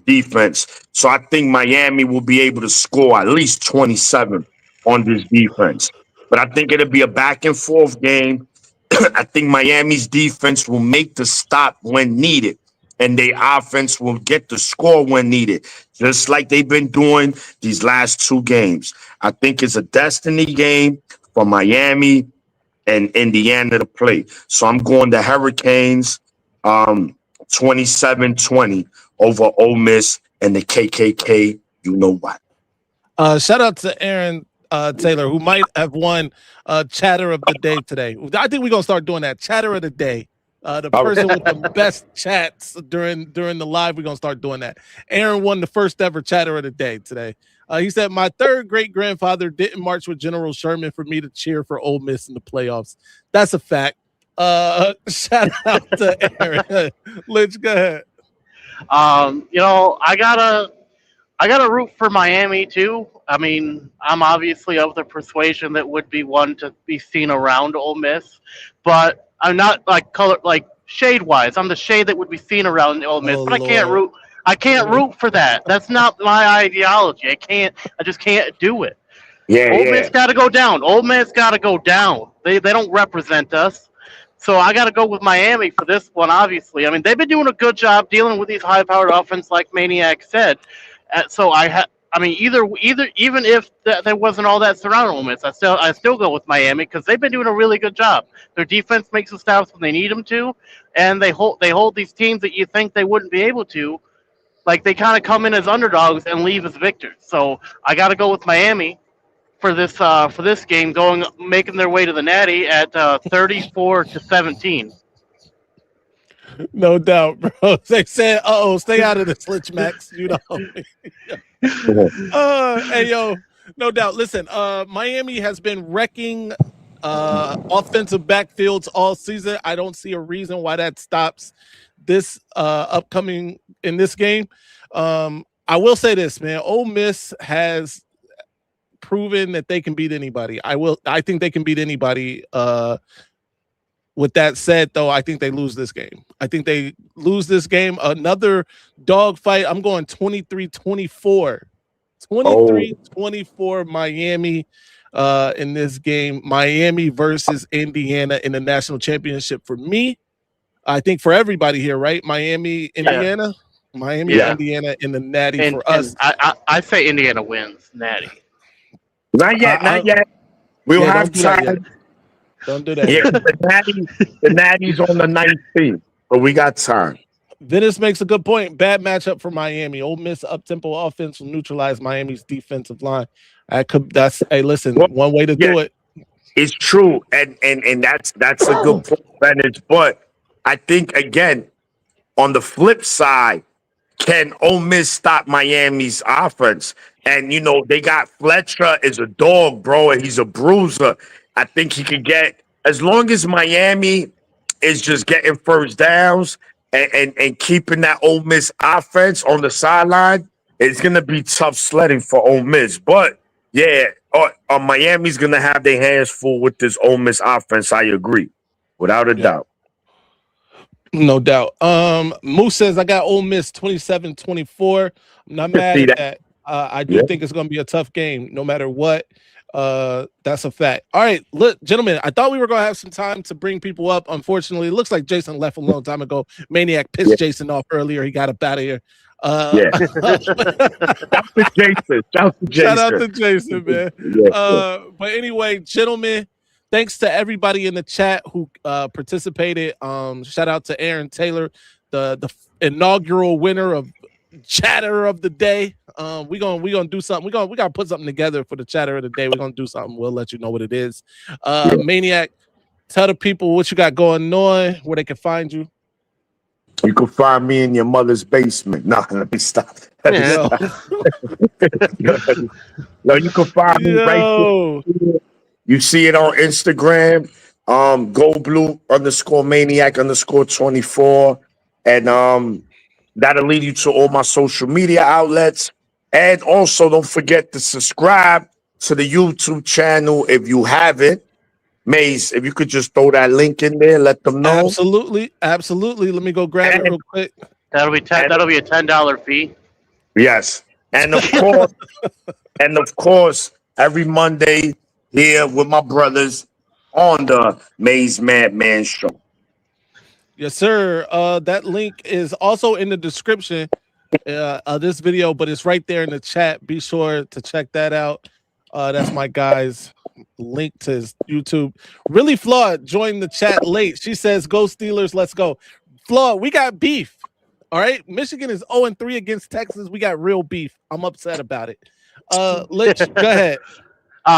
defense. So I think Miami will be able to score at least 27 on this defense. But I think it'll be a back and forth game. I think Miami's defense will make the stop when needed, and their offense will get the score when needed, just like they've been doing these last 2 games. I think it's a destiny game for Miami and Indiana to play. So I'm going to Hurricanes 27-20 over Ole Miss and the KKK. You know what? Shout out to Aaron Taylor, who might have won Chatter of the Day today. I think we're going to start doing that. Chatter of the Day. The person with the best chats during the live, we're going to start doing that. Aaron won the first ever Chatter of the Day today. He said, my third great-grandfather didn't march with General Sherman for me to cheer for Ole Miss in the playoffs. That's a fact. Shout out to Aaron. Lynch, go ahead. I gotta root for Miami too. I mean, I'm obviously of the persuasion that would be one to be seen around Ole Miss, but I'm not like shade wise. I'm the shade that would be seen around Ole Miss, but Lord. I can't root for that. That's not my ideology. I just can't do it. Yeah, Ole Miss got to go down. Ole Miss got to go down. They don't represent us. So I got to go with Miami for this one, obviously. I mean, they've been doing a good job dealing with these high-powered offense, like Maniac said. So even if there wasn't all that surrounding Ole Miss, I still go with Miami because they've been doing a really good job. Their defense makes the stops when they need them to, and they hold these teams that you think they wouldn't be able to. Like, they kind of come in as underdogs and leave as victors. So I got to go with Miami for this game, making their way to the Natty at 34-17. No doubt, bro. They said, stay out of the Slitch Max. You know. Hey, yo, no doubt. Listen, Miami has been wrecking offensive backfields all season. I don't see a reason why that stops this upcoming in this game. I will say this, man. Ole Miss has proven that they can beat anybody. I think they can beat anybody. With that said, though, I think they lose this game. I think they lose this game. Another dogfight. I'm going 23-24. 23-24 Miami in this game. Miami versus Indiana in the national championship for me. I think for everybody here, right? Miami, Indiana. Yeah. Miami, yeah. Indiana in the natty for us. I say Indiana wins natty. Not yet. We'll have time. Don't do that. Yeah, the natty's on the 19th, but we got time. Venice makes a good point. Bad matchup for Miami. Ole Miss up-tempo offense will neutralize Miami's defensive line. Listen, one way to do it. It's true, and that's a good percentage. But I think again, on the flip side, can Ole Miss stop Miami's offense? And they got Fletcher is a dog, bro, and he's a bruiser. I think he could get, as long as Miami is just getting first downs and keeping that Ole Miss offense on the sideline, it's going to be tough sledding for Ole Miss. But, yeah, Miami's going to have their hands full with this Ole Miss offense. I agree, without a doubt. No doubt. Moose says, I got Ole Miss 27-24. I'm not mad at that. I do think it's going to be a tough game no matter what. That's a fact. All right, look, gentlemen, I thought we were gonna have some time to bring people up. Unfortunately, it looks like Jason left a long time ago. Maniac pissed Jason off earlier. He got up out of here. Shout out to Jason, man. But anyway, gentlemen, thanks to everybody in the chat who participated. Shout out to Aaron Taylor, the inaugural winner of Chatter of the Day. We're gonna do something. We gotta put something together for the Chatter of the Day. We're gonna do something. We'll let you know what it is. Maniac, tell the people what you got going on, where they can find you. You can find me in your mother's basement. No, let me stop. No, you can find me right there. You see it on Instagram. Go blue _maniac _24. And that'll lead you to all my social media outlets. And also, don't forget to subscribe to the YouTube channel if you haven't. Maize, if you could just throw that link in there, let them know. Absolutely. Let me go grab it real quick. That'll be a $10 fee. Yes. And of course, every Monday here with my brothers on the Maize Madman Show. Yes, sir. That link is also in the description of this video, but it's right there in the chat. Be sure to check that out. That's my guy's link to his YouTube. Really Flawed joined the chat late. She says, "Go Steelers, let's go." Flawed, we got beef. All right. Michigan is 0-3 against Texas. We got real beef. I'm upset about it. Lich, go ahead.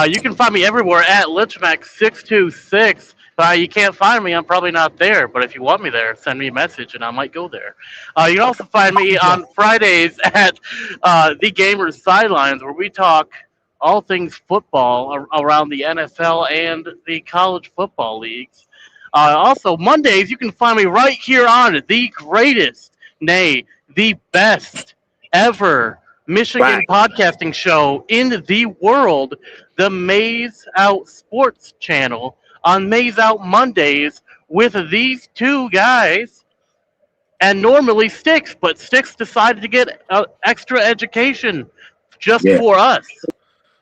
You can find me everywhere at LichMac626. You can't find me. I'm probably not there. But if you want me there, send me a message and I might go there. You can also find me on Fridays at The Gamers Sidelines, where we talk all things football around the NFL and the college football leagues. Also, Mondays, you can find me right here on the greatest, nay, the best ever Michigan podcasting show in the world, the Maize Out Sports channel, on Maize Out Mondays with these two guys, and normally Sticks, but Sticks decided to get extra education just for us.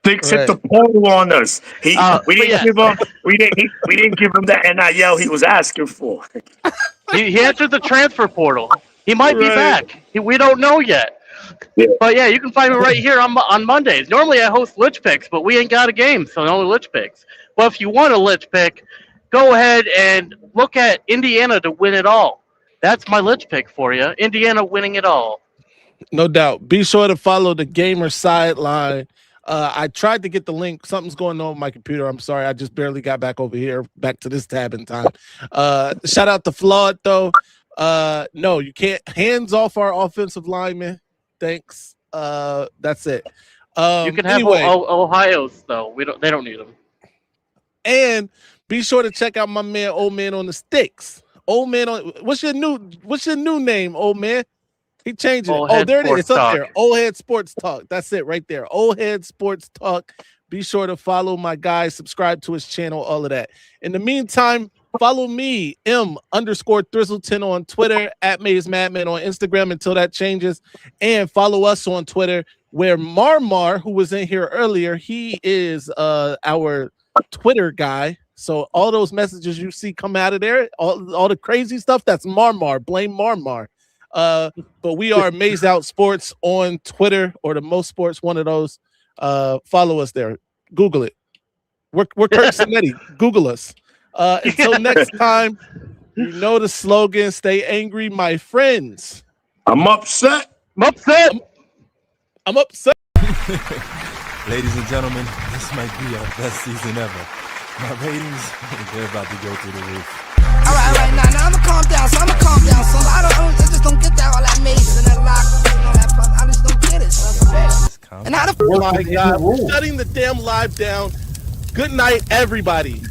Sticks hit the pole on us. We didn't give him the NIL he was asking for. he entered the transfer portal. He might be back. We don't know yet. Yeah. But yeah, you can find me right here on Mondays. Normally I host Lich Picks, but we ain't got a game, so no Lich Picks. But if you want a Lich Pick, go ahead and look at Indiana to win it all. That's my Lich Pick for you. Indiana winning it all. No doubt. Be sure to follow the Gamer Sideline. I tried to get the link. Something's going on with my computer. I'm sorry. I just barely got back over here, back to this tab in time. Shout out to Flawed, though. No, you can't. Hands off our offensive linemen. Thanks. That's it. You can have Ohio's, though. They don't need them. And be sure to check out my man, Old Man on the Sticks. Old Man on what's your new name, old man? He changed it. Old Oh, Head there it is. Sports It's up Talk. there. Old Head Sports Talk. That's it right there. Old Head Sports Talk. Be sure to follow my guy, subscribe to his channel, all of that. In the meantime, follow me, M_Thrizzleton on Twitter, at Maize Madman on Instagram until that changes. And follow us on Twitter, where Marmar, who was in here earlier, he is our Twitter guy. So all those messages you see come out of there, all the crazy stuff, that's Marmar. Blame Marmar. But we are Maize Out Sports on Twitter, or the Most Sports, one of those. Follow us there. Google it. We're Kirk Cinetti. Google us. Until next time, you know the slogan, stay angry, my friends. I'm upset. I'm upset. I'm upset. Ladies and gentlemen, this might be our best season ever. My ratings, they're about to go through the roof. All right, now I'ma calm down. So I just don't get that all that Maize and that lock and all that. I just don't get it. So and how the Oh my God, we're shutting the damn live down. Good night, everybody.